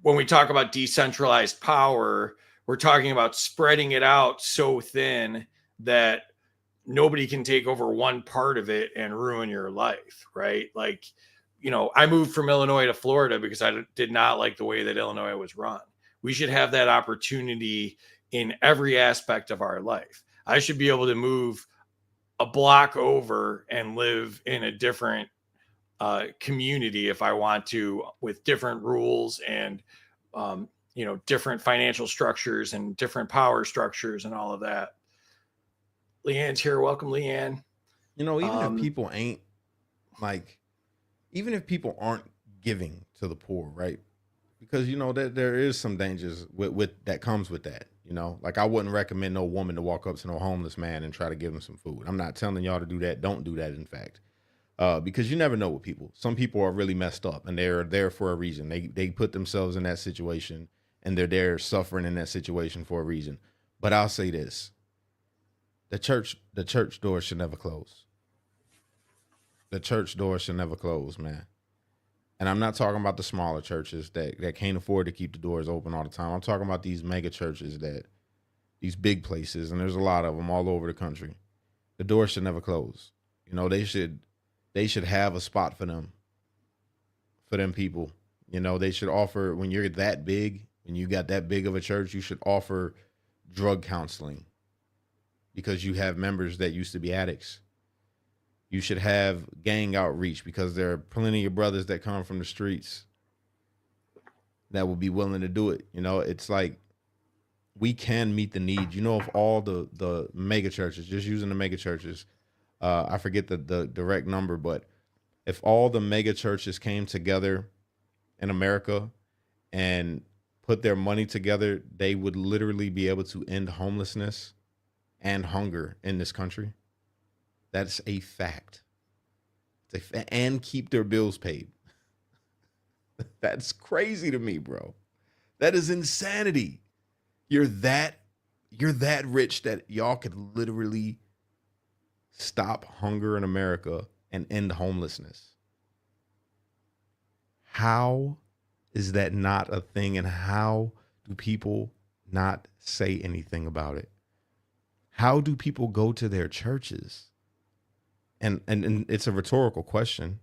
when we talk about decentralized power, we're talking about spreading it out so thin that nobody can take over one part of it and ruin your life, right? Like, I moved from Illinois to Florida because I did not like the way that Illinois was run. We should have that opportunity in every aspect of our life. I should be able to move a block over and live in a different community if I want to, with different rules and different financial structures and different power structures and all of that. Leanne's here. Welcome, Leanne. Even if people ain't even if people aren't giving to the poor, right? Because there is some dangers with that comes with that. Like I wouldn't recommend no woman to walk up to no homeless man and try to give him some food. I'm not telling y'all to do that. Don't do that, in fact. Because you never know with people. Some people are really messed up and they're there for a reason. They put themselves in that situation and they're there suffering in that situation for a reason. But I'll say this. The church door should never close. The church door should never close, man. And I'm not talking about the smaller churches that can't afford to keep the doors open all the time. I'm talking about these mega churches, these big places, and there's a lot of them all over the country. The door should never close. They should have a spot for them people. They should offer, when you're that big, when you got that big of a church, you should offer drug counseling because you have members that used to be addicts. You should have gang outreach because there are plenty of brothers that come from the streets that will be willing to do it. It's like we can meet the needs. Of all the mega churches, just using the mega churches, I forget the direct number, but if all the mega churches came together in America and put their money together, they would literally be able to end homelessness and hunger in this country. That's a fact. And keep their bills paid. That's crazy to me, bro. That is insanity. You're that rich that y'all could literally stop hunger in America and end homelessness. How is that not a thing? And how do people not say anything about it? How do people go to their churches? And it's a rhetorical question.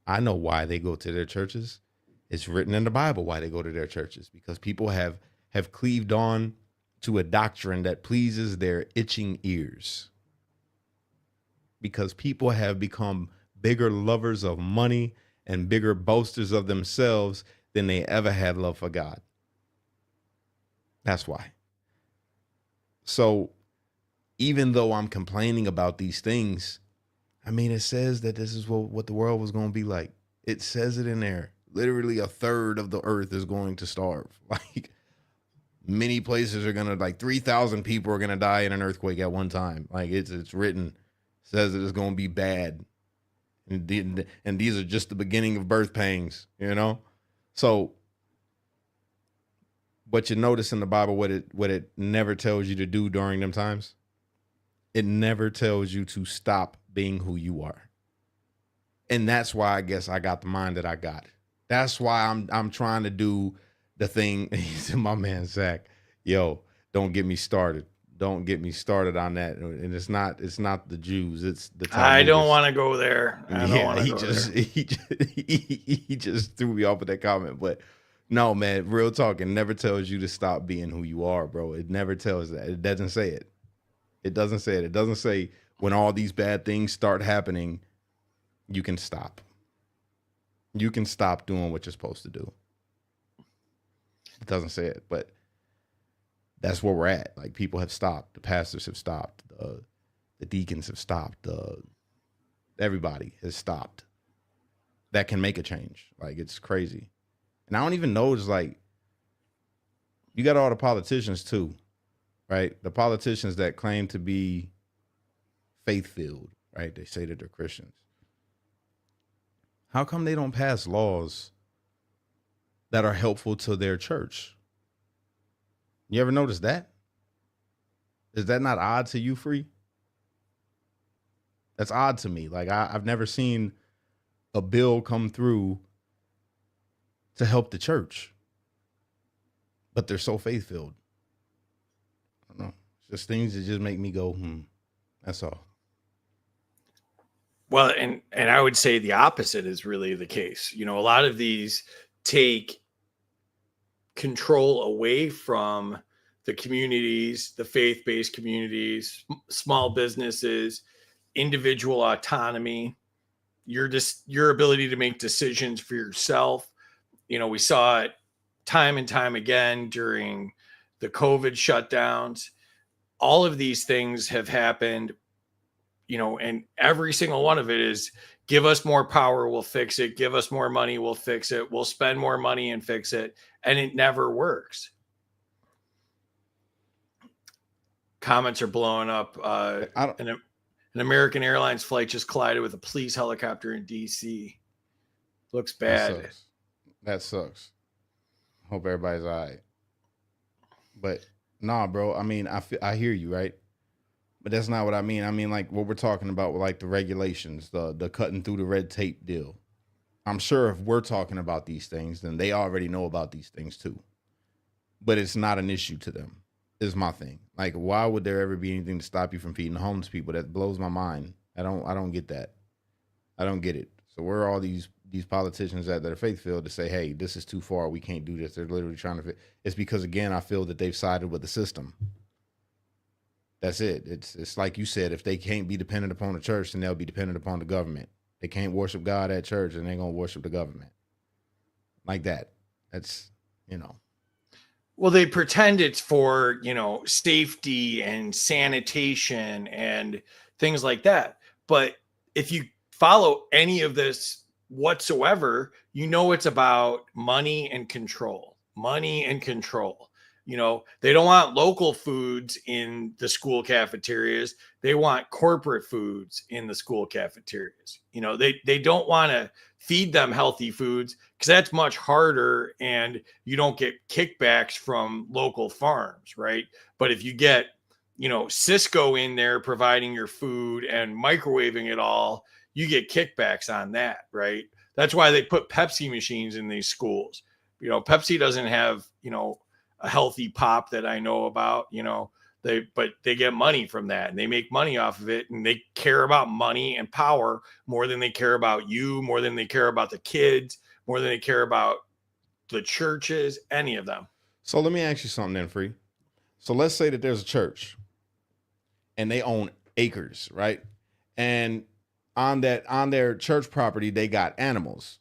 I know why they go to their churches. It's written in the Bible why they go to their churches, because people have cleaved on to a doctrine that pleases their itching ears. Because people have become bigger lovers of money and bigger boasters of themselves than they ever had love for God. That's why. So even though I'm complaining about these things, it says that this is what the world was going to be like. It says it in there. Literally a third of the earth is going to starve. Like many places are going to, 3,000 people are going to die in an earthquake at one time. Like it's written, says that it's going to be bad. And these are just the beginning of birth pangs, So, but you notice in the Bible what it never tells you to do during them times. It never tells you to stop being who you are. And that's why I guess I got the mind that I got. That's why I'm trying to do the thing. He's in my man, Zach. Yo, don't get me started. Don't get me started on that. And it's not the Jews. It's the Talmudists. I don't want to go there. He just threw me off with that comment. But No, man, real talk. It never tells you to stop being who you are, bro. It never tells that. It doesn't say it. It doesn't say it. It doesn't say when all these bad things start happening, you can stop. You can stop doing what you're supposed to do. It doesn't say it, but that's where we're at. Like, people have stopped. The pastors have stopped. The deacons have stopped. Everybody has stopped. That can make a change. Like, it's crazy. And I don't even know. It's like, you got all the politicians too, right? The politicians that claim to be faith-filled, right? They say that they're Christians. How come they don't pass laws that are helpful to their church? You ever notice that? Is that not odd to you, Free? That's odd to me. Like, I've never seen a bill come through to help the church, but they're so faith-filled. I don't know. It's just things that just make me go, that's all. Well, and I would say the opposite is really the case. You know, a lot of these take control away from the communities, the faith-based communities, small businesses, individual autonomy, your ability to make decisions for yourself. You know, we saw it time and time again during the COVID shutdowns. All of these things have happened, you know, and every single one of it is give us more power, we'll fix it. Give us more money, we'll fix it. We'll spend more money and fix it. And it never works. Comments are blowing up. An American Airlines flight just collided with a police helicopter in DC. Looks bad. That sucks. Hope everybody's all right. But nah, bro. I mean, I hear you, right? But that's not what I mean. I mean, like, what we're talking about with, like, the regulations, the cutting through the red tape deal. I'm sure if we're talking about these things, then they already know about these things too. But it's not an issue to them, is my thing. Like, why would there ever be anything to stop you from feeding homeless people? That blows my mind. I don't get that. I don't get it. So where are all these politicians that are faith-filled to say, hey, this is too far, we can't do this? They're literally trying to fit. It's because, again, I feel that they've sided with the system. That's it. It's like you said, if they can't be dependent upon the church, then they'll be dependent upon the government. They can't worship God at church, and they're going to worship the government. Like that. That's, you know. Well, they pretend it's for, you know, safety and sanitation and things like that. But if you follow any of this whatsoever, you know it's about money and control. Money and control. You know, they don't want local foods in the school cafeterias. They want corporate foods in the school cafeterias. You know, they don't want to feed them healthy foods because that's much harder and you don't get kickbacks from local farms, right? But if you get, you know, Cisco in there providing your food and microwaving it all, you get kickbacks on that, right? That's why they put Pepsi machines in these schools. You know, Pepsi doesn't have, you know, a healthy pop that I know about, you know, but they get money from that and they make money off of it, and they care about money and power more than they care about you, more than they care about the kids, more than they care about the churches, any of them. So let me ask you something then, Free. So let's say that there's a church and they own acres, right? And on their church property, they got animals.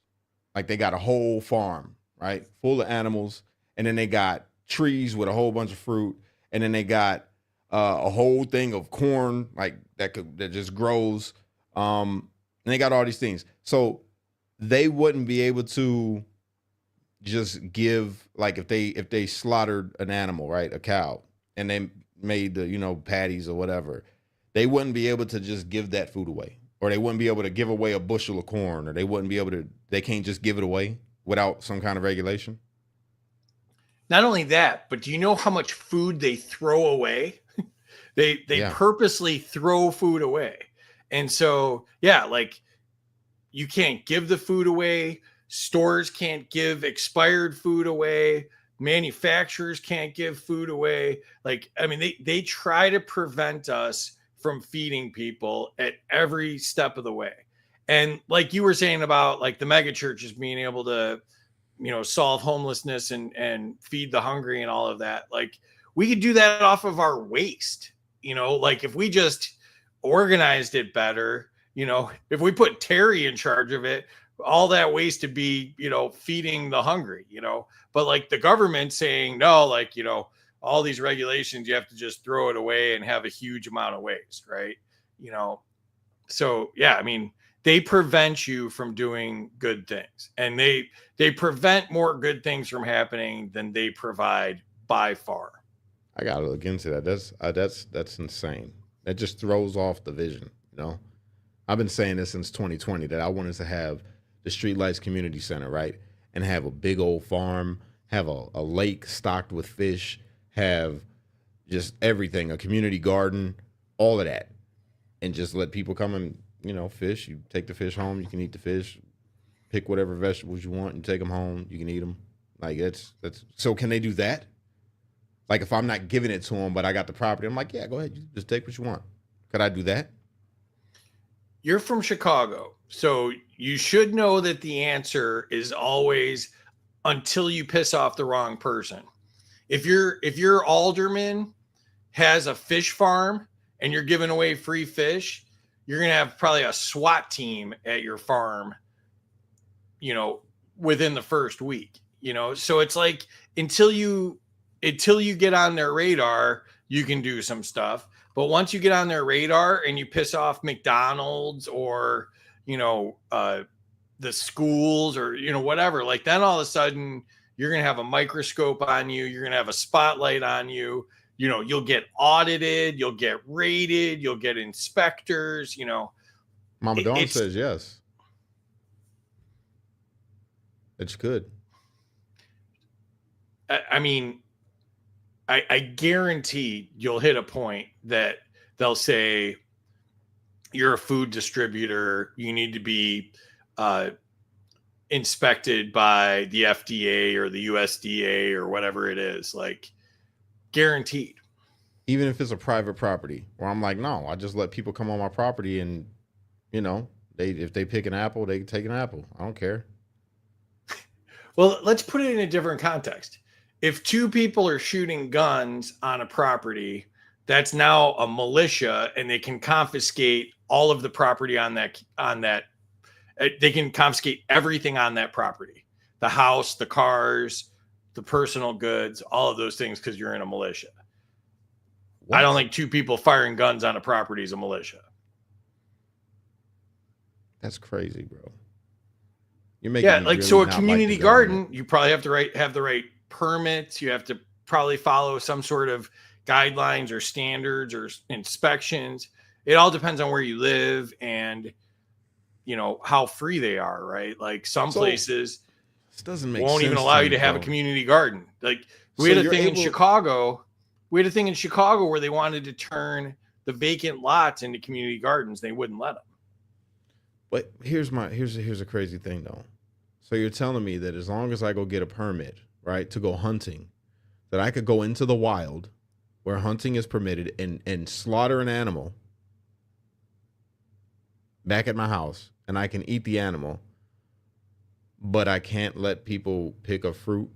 Like, they got a whole farm, right? Full of animals. And then they got trees with a whole bunch of fruit, and then they got a whole thing of corn, like that just grows. And they got all these things. So they wouldn't be able to just give, like, if they slaughtered an animal, right, a cow, and they made the, you know, patties or whatever, they wouldn't be able to just give that food away, or they wouldn't be able to give away a bushel of corn, or they can't just give it away without some kind of regulation. Not only that, but do you know how much food they throw away? They purposely throw food away. And so, yeah, like, you can't give the food away. Stores can't give expired food away. Manufacturers can't give food away. Like, I mean, they try to prevent us from feeding people at every step of the way. And like you were saying about, like, the mega churches being able to, solve homelessness and feed the hungry and all of that. Like we could do that off of our waste, like if we just organized it better, if we put Terry in charge of it, all that waste to be, feeding the hungry, but like the government saying, no, like, all these regulations, you have to just throw it away and have a huge amount of waste. Right. So yeah, I mean, they prevent you from doing good things, and they prevent more good things from happening than they provide by far. I gotta look into that. That's insane. That just throws off the vision. I've been saying this since 2020 that I wanted to have the Streetlights Community Center, right, and have a big old farm, have a lake stocked with fish, have just everything, a community garden, all of that, and just let people come and fish. You take the fish home, you can eat the fish, pick whatever vegetables you want and take them home, you can eat them. Like that's so can they do that? Like if I'm not giving it to them, but I got the property, I'm like, yeah, go ahead, you just take what you want. Could I do that? You're from Chicago, so you should know that the answer is always until you piss off the wrong person. If your alderman has a fish farm and you're giving away free fish, you're going to have probably a SWAT team at your farm, within the first week, so it's like, until you get on their radar, you can do some stuff. But once you get on their radar and you piss off McDonald's or, the schools or, whatever, like then all of a sudden you're going to have a microscope on you. You're going to have a spotlight on you. You'll get audited, you'll get rated, you'll get inspectors, Mama Dawn says yes. It's good. I mean, I guarantee you'll hit a point that they'll say, you're a food distributor, you need to be inspected by the FDA or the USDA or whatever it is, like guaranteed. Even if it's a private property, where I'm like, no, I just let people come on my property and, if they pick an apple, they can take an apple. I don't care. Well, let's put it in a different context. If two people are shooting guns on a property, that's now a militia, and they can confiscate all of the property on that. They can confiscate everything on that property, the house, the cars, the personal goods, all of those things, because you're in a militia. What? I don't think two people firing guns on a property is a militia. That's crazy, bro. You're making really so a community garden, you probably have to have the right permits. You have to probably follow some sort of guidelines or standards or inspections. It all depends on where you live and how free they are, right? Like some places this doesn't make won't sense even allow to you me, to have bro. a community garden. Like we had a thing in Chicago. We had a thing in Chicago where they wanted to turn the vacant lots into community gardens. They wouldn't let them. But here's a crazy thing though. So you're telling me that as long as I go get a permit, right, to go hunting, that I could go into the wild where hunting is permitted and slaughter an animal back at my house, and I can eat the animal, but I can't let people pick a fruit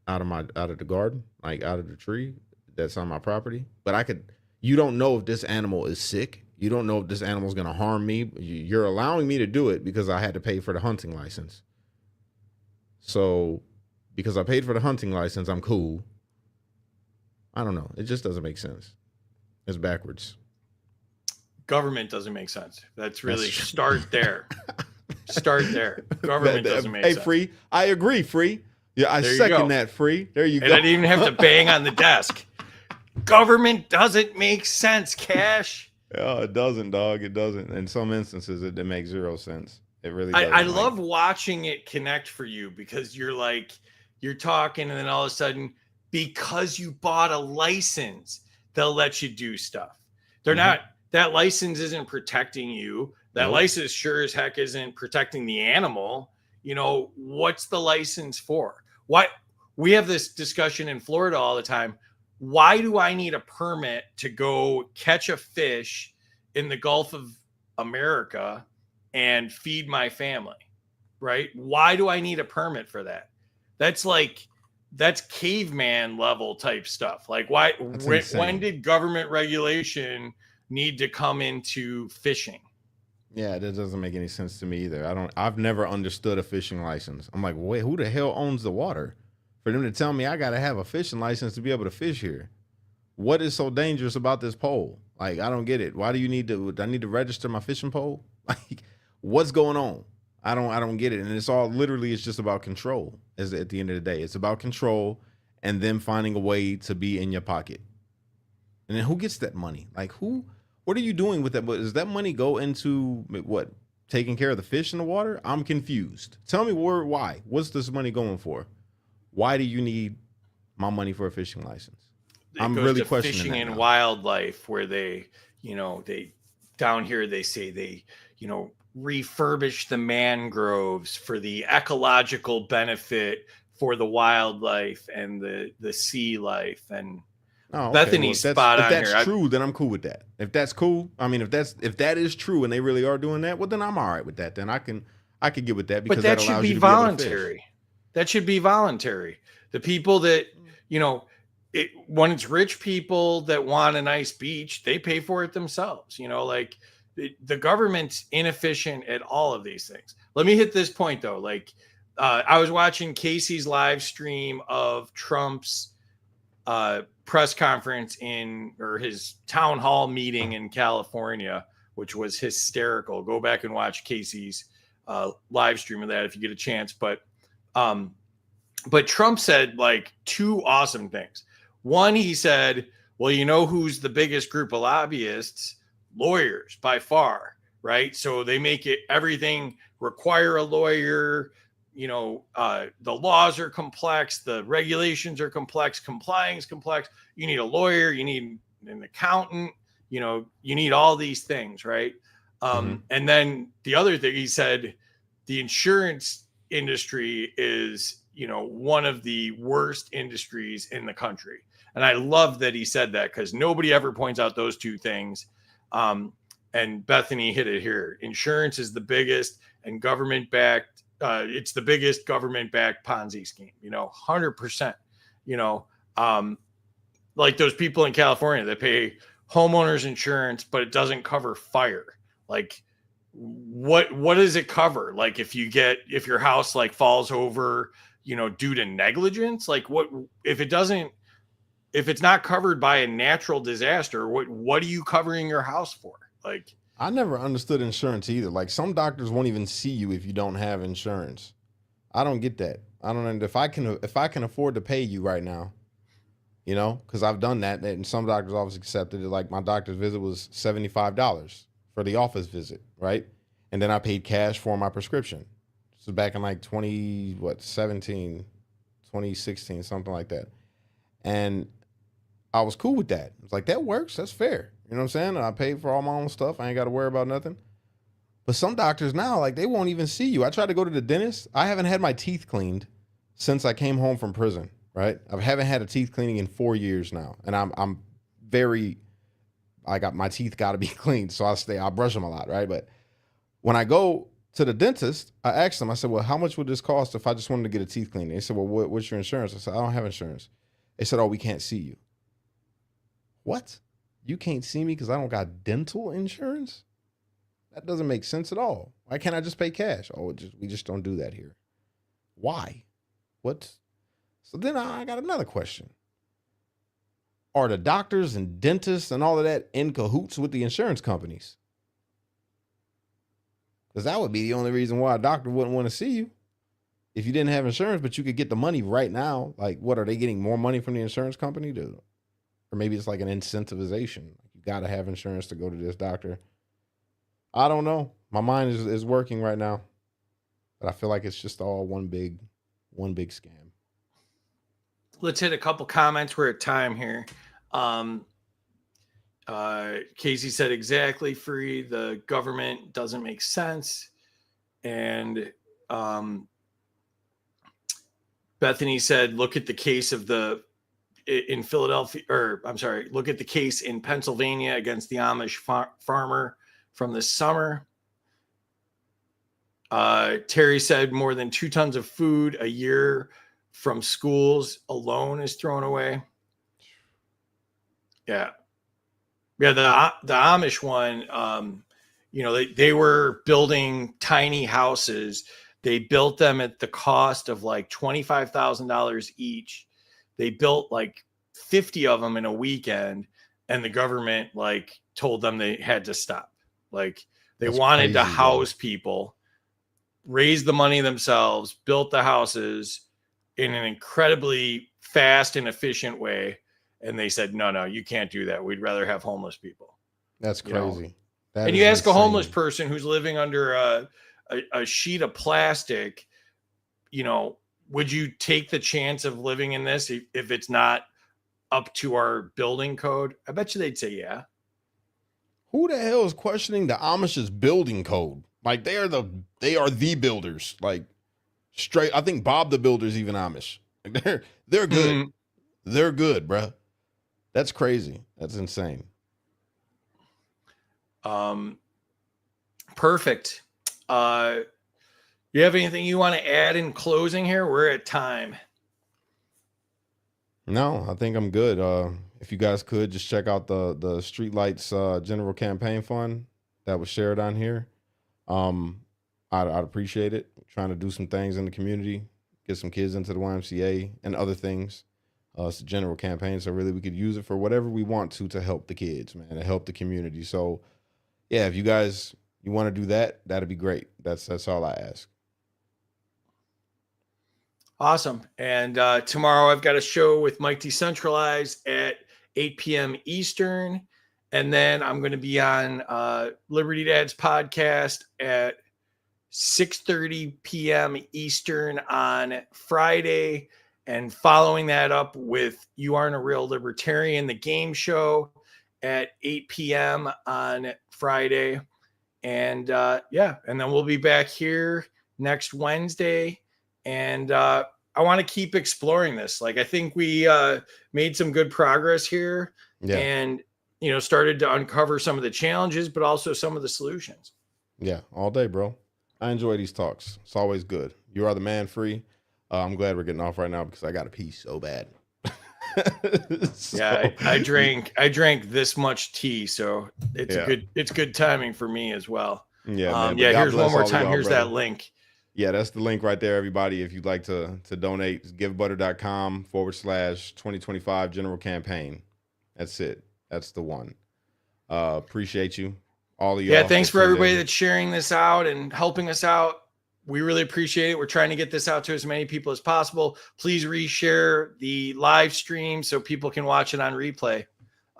out of the garden, like out of the tree that's on my property. But you don't know if this animal is sick. You don't know if this animal is going to harm me. You're allowing me to do it because I had to pay for the hunting license. So because I paid for the hunting license, I'm cool. I don't know. It just doesn't make sense. It's backwards. Government doesn't make sense. That's really start there. Start there. Government doesn't make sense. Hey, Free. I agree, Free. Yeah, I second that, Free. There you go. And I didn't even have to bang on the desk. Government doesn't make sense, Cash. Yeah, it doesn't, dog. It doesn't. In some instances, it makes zero sense. It really doesn't. I love watching it connect for you because you're talking and then all of a sudden, because you bought a license, they'll let you do stuff. They're not, that license isn't protecting you. That license sure as heck isn't protecting the animal. What's the license for? Why? We have this discussion in Florida all the time. Why do I need a permit to go catch a fish in the Gulf of America and feed my family? Right? Why do I need a permit for that? That's caveman level type stuff. Like That's when insane. did government regulation need to come into fishing? Yeah, that doesn't make any sense to me either. I've never understood a fishing license. I'm like, wait, who the hell owns the water? For them to tell me I gotta have a fishing license to be able to fish here. What is so dangerous about this pole? Like, I don't get it. Why do you need to? I need to register my fishing pole? Like, what's going on? I don't get it. And it's all literally, it's just about control. As at the end of the day, it's about control and them finding a way to be in your pocket. And then who gets that money? Like, who? What are you doing with that? But does that money go into what? Taking care of the fish in the water? I'm confused. Tell me why? What's this money going for? Why do you need my money for a fishing license? It I'm goes really to questioning fishing that and now. wildlife, where they down here they say they refurbish the mangroves for the ecological benefit for the wildlife and the sea life. And Oh, okay. Well, Bethany's spot if on that's here. true, then I'm cool with that. If that's cool, I mean, if that is true and they really are doing that, well, then I'm all right with that. Then I can get with that But because that that should allows be you to be able to fish. voluntary. That should be voluntary. The people that, when it's rich people that want a nice beach, they pay for it themselves. Like the government's inefficient at all of these things. Let me hit this point though. Like, I was watching Casey's live stream of Trump's press conference or his town hall meeting in California, which was hysterical. Go back and watch Casey's live stream of that if you get a chance. But Trump said like two awesome things. One, he said, well, you know who's the biggest group of lobbyists? Lawyers by far, right? So they make it everything require a lawyer. The laws are complex, the regulations are complex, complying is complex. You need a lawyer, you need an accountant, you need all these things, right? Mm-hmm. And then the other thing he said, the insurance industry is, one of the worst industries in the country. And I love that he said that because nobody ever points out those two things. And Bethany hit it here. Insurance is the biggest and government backed. It's the biggest government backed Ponzi scheme, 100%, like those people in California that pay homeowners insurance, but it doesn't cover fire. Like, what does it cover? Like if your house like falls over, due to negligence, like what if it's not covered by a natural disaster, what are you covering your house for? Like, I never understood insurance either. Like some doctors won't even see you if you don't have insurance. I don't get that. I don't know if I can afford to pay you right now, because I've done that, and some doctors obviously accepted it. Like my doctor's visit was $75 for the office visit, right? And then I paid cash for my prescription. This was back in like 2016, something like that. And I was cool with that. It's like, that works. That's fair. You know what I'm saying? And I paid for all my own stuff. I ain't got to worry about nothing. But some doctors now, like, they won't even see you. I tried to go to the dentist. I haven't had my teeth cleaned since I came home from prison, right? I haven't had a teeth cleaning in 4 years now. And I'm very, my teeth got to be cleaned. So I brush them a lot, right? But when I go to the dentist, I asked them, I said, well, how much would this cost if I just wanted to get a teeth cleaning? They said, well, what's your insurance? I said, I don't have insurance. They said, oh, we can't see you. What? You can't see me because I don't got dental insurance? That doesn't make sense at all. Why can't I just pay cash? Oh, we just don't do that here. Why? What? So then I got another question. Are the doctors and dentists and all of that in cahoots with the insurance companies? Because that would be the only reason why a doctor wouldn't want to see you. If you didn't have insurance, but you could get the money right now, like what, are they getting more money from the insurance company to, or maybe it's like an incentivization. You got to have insurance to go to this doctor. I don't know. My mind is working right now, but I feel like it's just all one big scam. let's hit a couple comments. We're at time here. Casey said exactly free. The government doesn't make sense. And Bethany said, look at the case in Philadelphia, or I'm sorry, look at the case in Pennsylvania against the Amish farmer from this summer. Terry said more than 2 tons of food a year from schools alone is thrown away. Yeah. Yeah, the Amish one, you know, they were building tiny houses. They built them at the cost of like $25,000 each. They built like 50 of them in a weekend, and the government like told them they had to stop. Like they That's wanted to crazy, house people, raise the money themselves, built the houses in an incredibly fast and efficient way. And they said, no, you can't do that. We'd rather have homeless people. That's You know? crazy. That And is you ask a homeless insane. person who's living under a sheet of plastic, you know, would you take the chance of living in this if it's not up to our building code? I bet you they'd say, yeah. Who the hell is questioning the Amish's building code? Like they are the builders. Like straight. I think Bob the Builder's even Amish. Like they're good. Mm. They're good, bruh. That's crazy. That's insane. Perfect. You have anything you want to add in closing here? We're at time. No, I think I'm good. If you guys could just check out the Streetlights General Campaign Fund that was shared on here. I'd appreciate it. Trying to do some things in the community, get some kids into the YMCA and other things. It's a general campaign, so really we could use it for whatever we want to help the kids, man, to help the community. So, yeah, if you guys you want to do that, that'd be great. That's all I ask. Awesome. And tomorrow I've got a show with Mike Decentralized at 8 p.m. Eastern. And then I'm going to be on Liberty Dad's podcast at 6:30 p.m. Eastern on Friday. And following that up with You Aren't a Real Libertarian, the game show at 8 p.m. on Friday. And yeah, and then we'll be back here next Wednesday. And I want to keep exploring this. Like, I think we made some good progress here, Yeah. and, you know, started to uncover some of the challenges, but also some of the solutions. Yeah, all day, bro. I enjoy these talks. It's always good. You are the man free. I'm glad we're getting off right now because I got to pee so bad. So, yeah, I drank this much tea, so it's good timing for me as well. Yeah, man. Yeah, here's one more time. Here's brother. that link. Yeah, that's the link right there, everybody. If you'd like to donate, givebutter.com/2025 general campaign. That's it. That's the one. Appreciate you. All of y'all. Yeah, thanks for everybody that's sharing this out and helping us out. We really appreciate it. We're trying to get this out to as many people as possible. Please reshare the live stream so people can watch it on replay.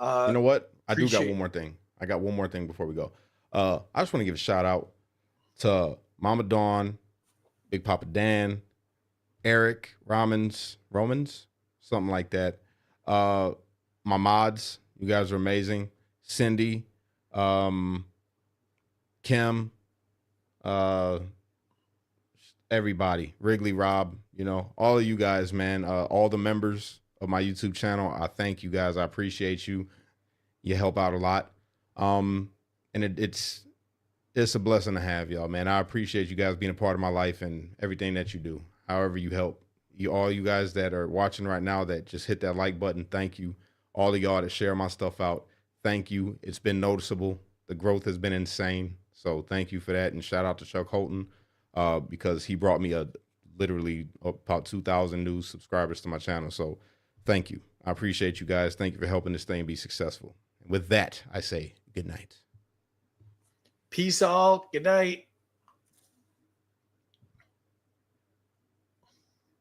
You know what? I do got one more thing. I got one more thing before we go. I just want to give a shout out to Mama Dawn, Big Papa Dan, Eric, Romans, something like that. My mods, you guys are amazing. Cindy, Kim, everybody, Wrigley, Rob, you know, all of you guys, man, all the members of my YouTube channel. I thank you guys. I appreciate you. You help out a lot. And it's a blessing to have y'all, man. I appreciate you guys being a part of my life and everything that you do, however you help. All you guys that are watching right now that just hit that like button, thank you. All of y'all that share my stuff out, thank you. It's been noticeable. The growth has been insane. So thank you for that. And shout out to Chuck Holton because he brought me literally about 2,000 new subscribers to my channel. So thank you. I appreciate you guys. Thank you for helping this thing be successful. And with that, I say good night. Peace all. Good night.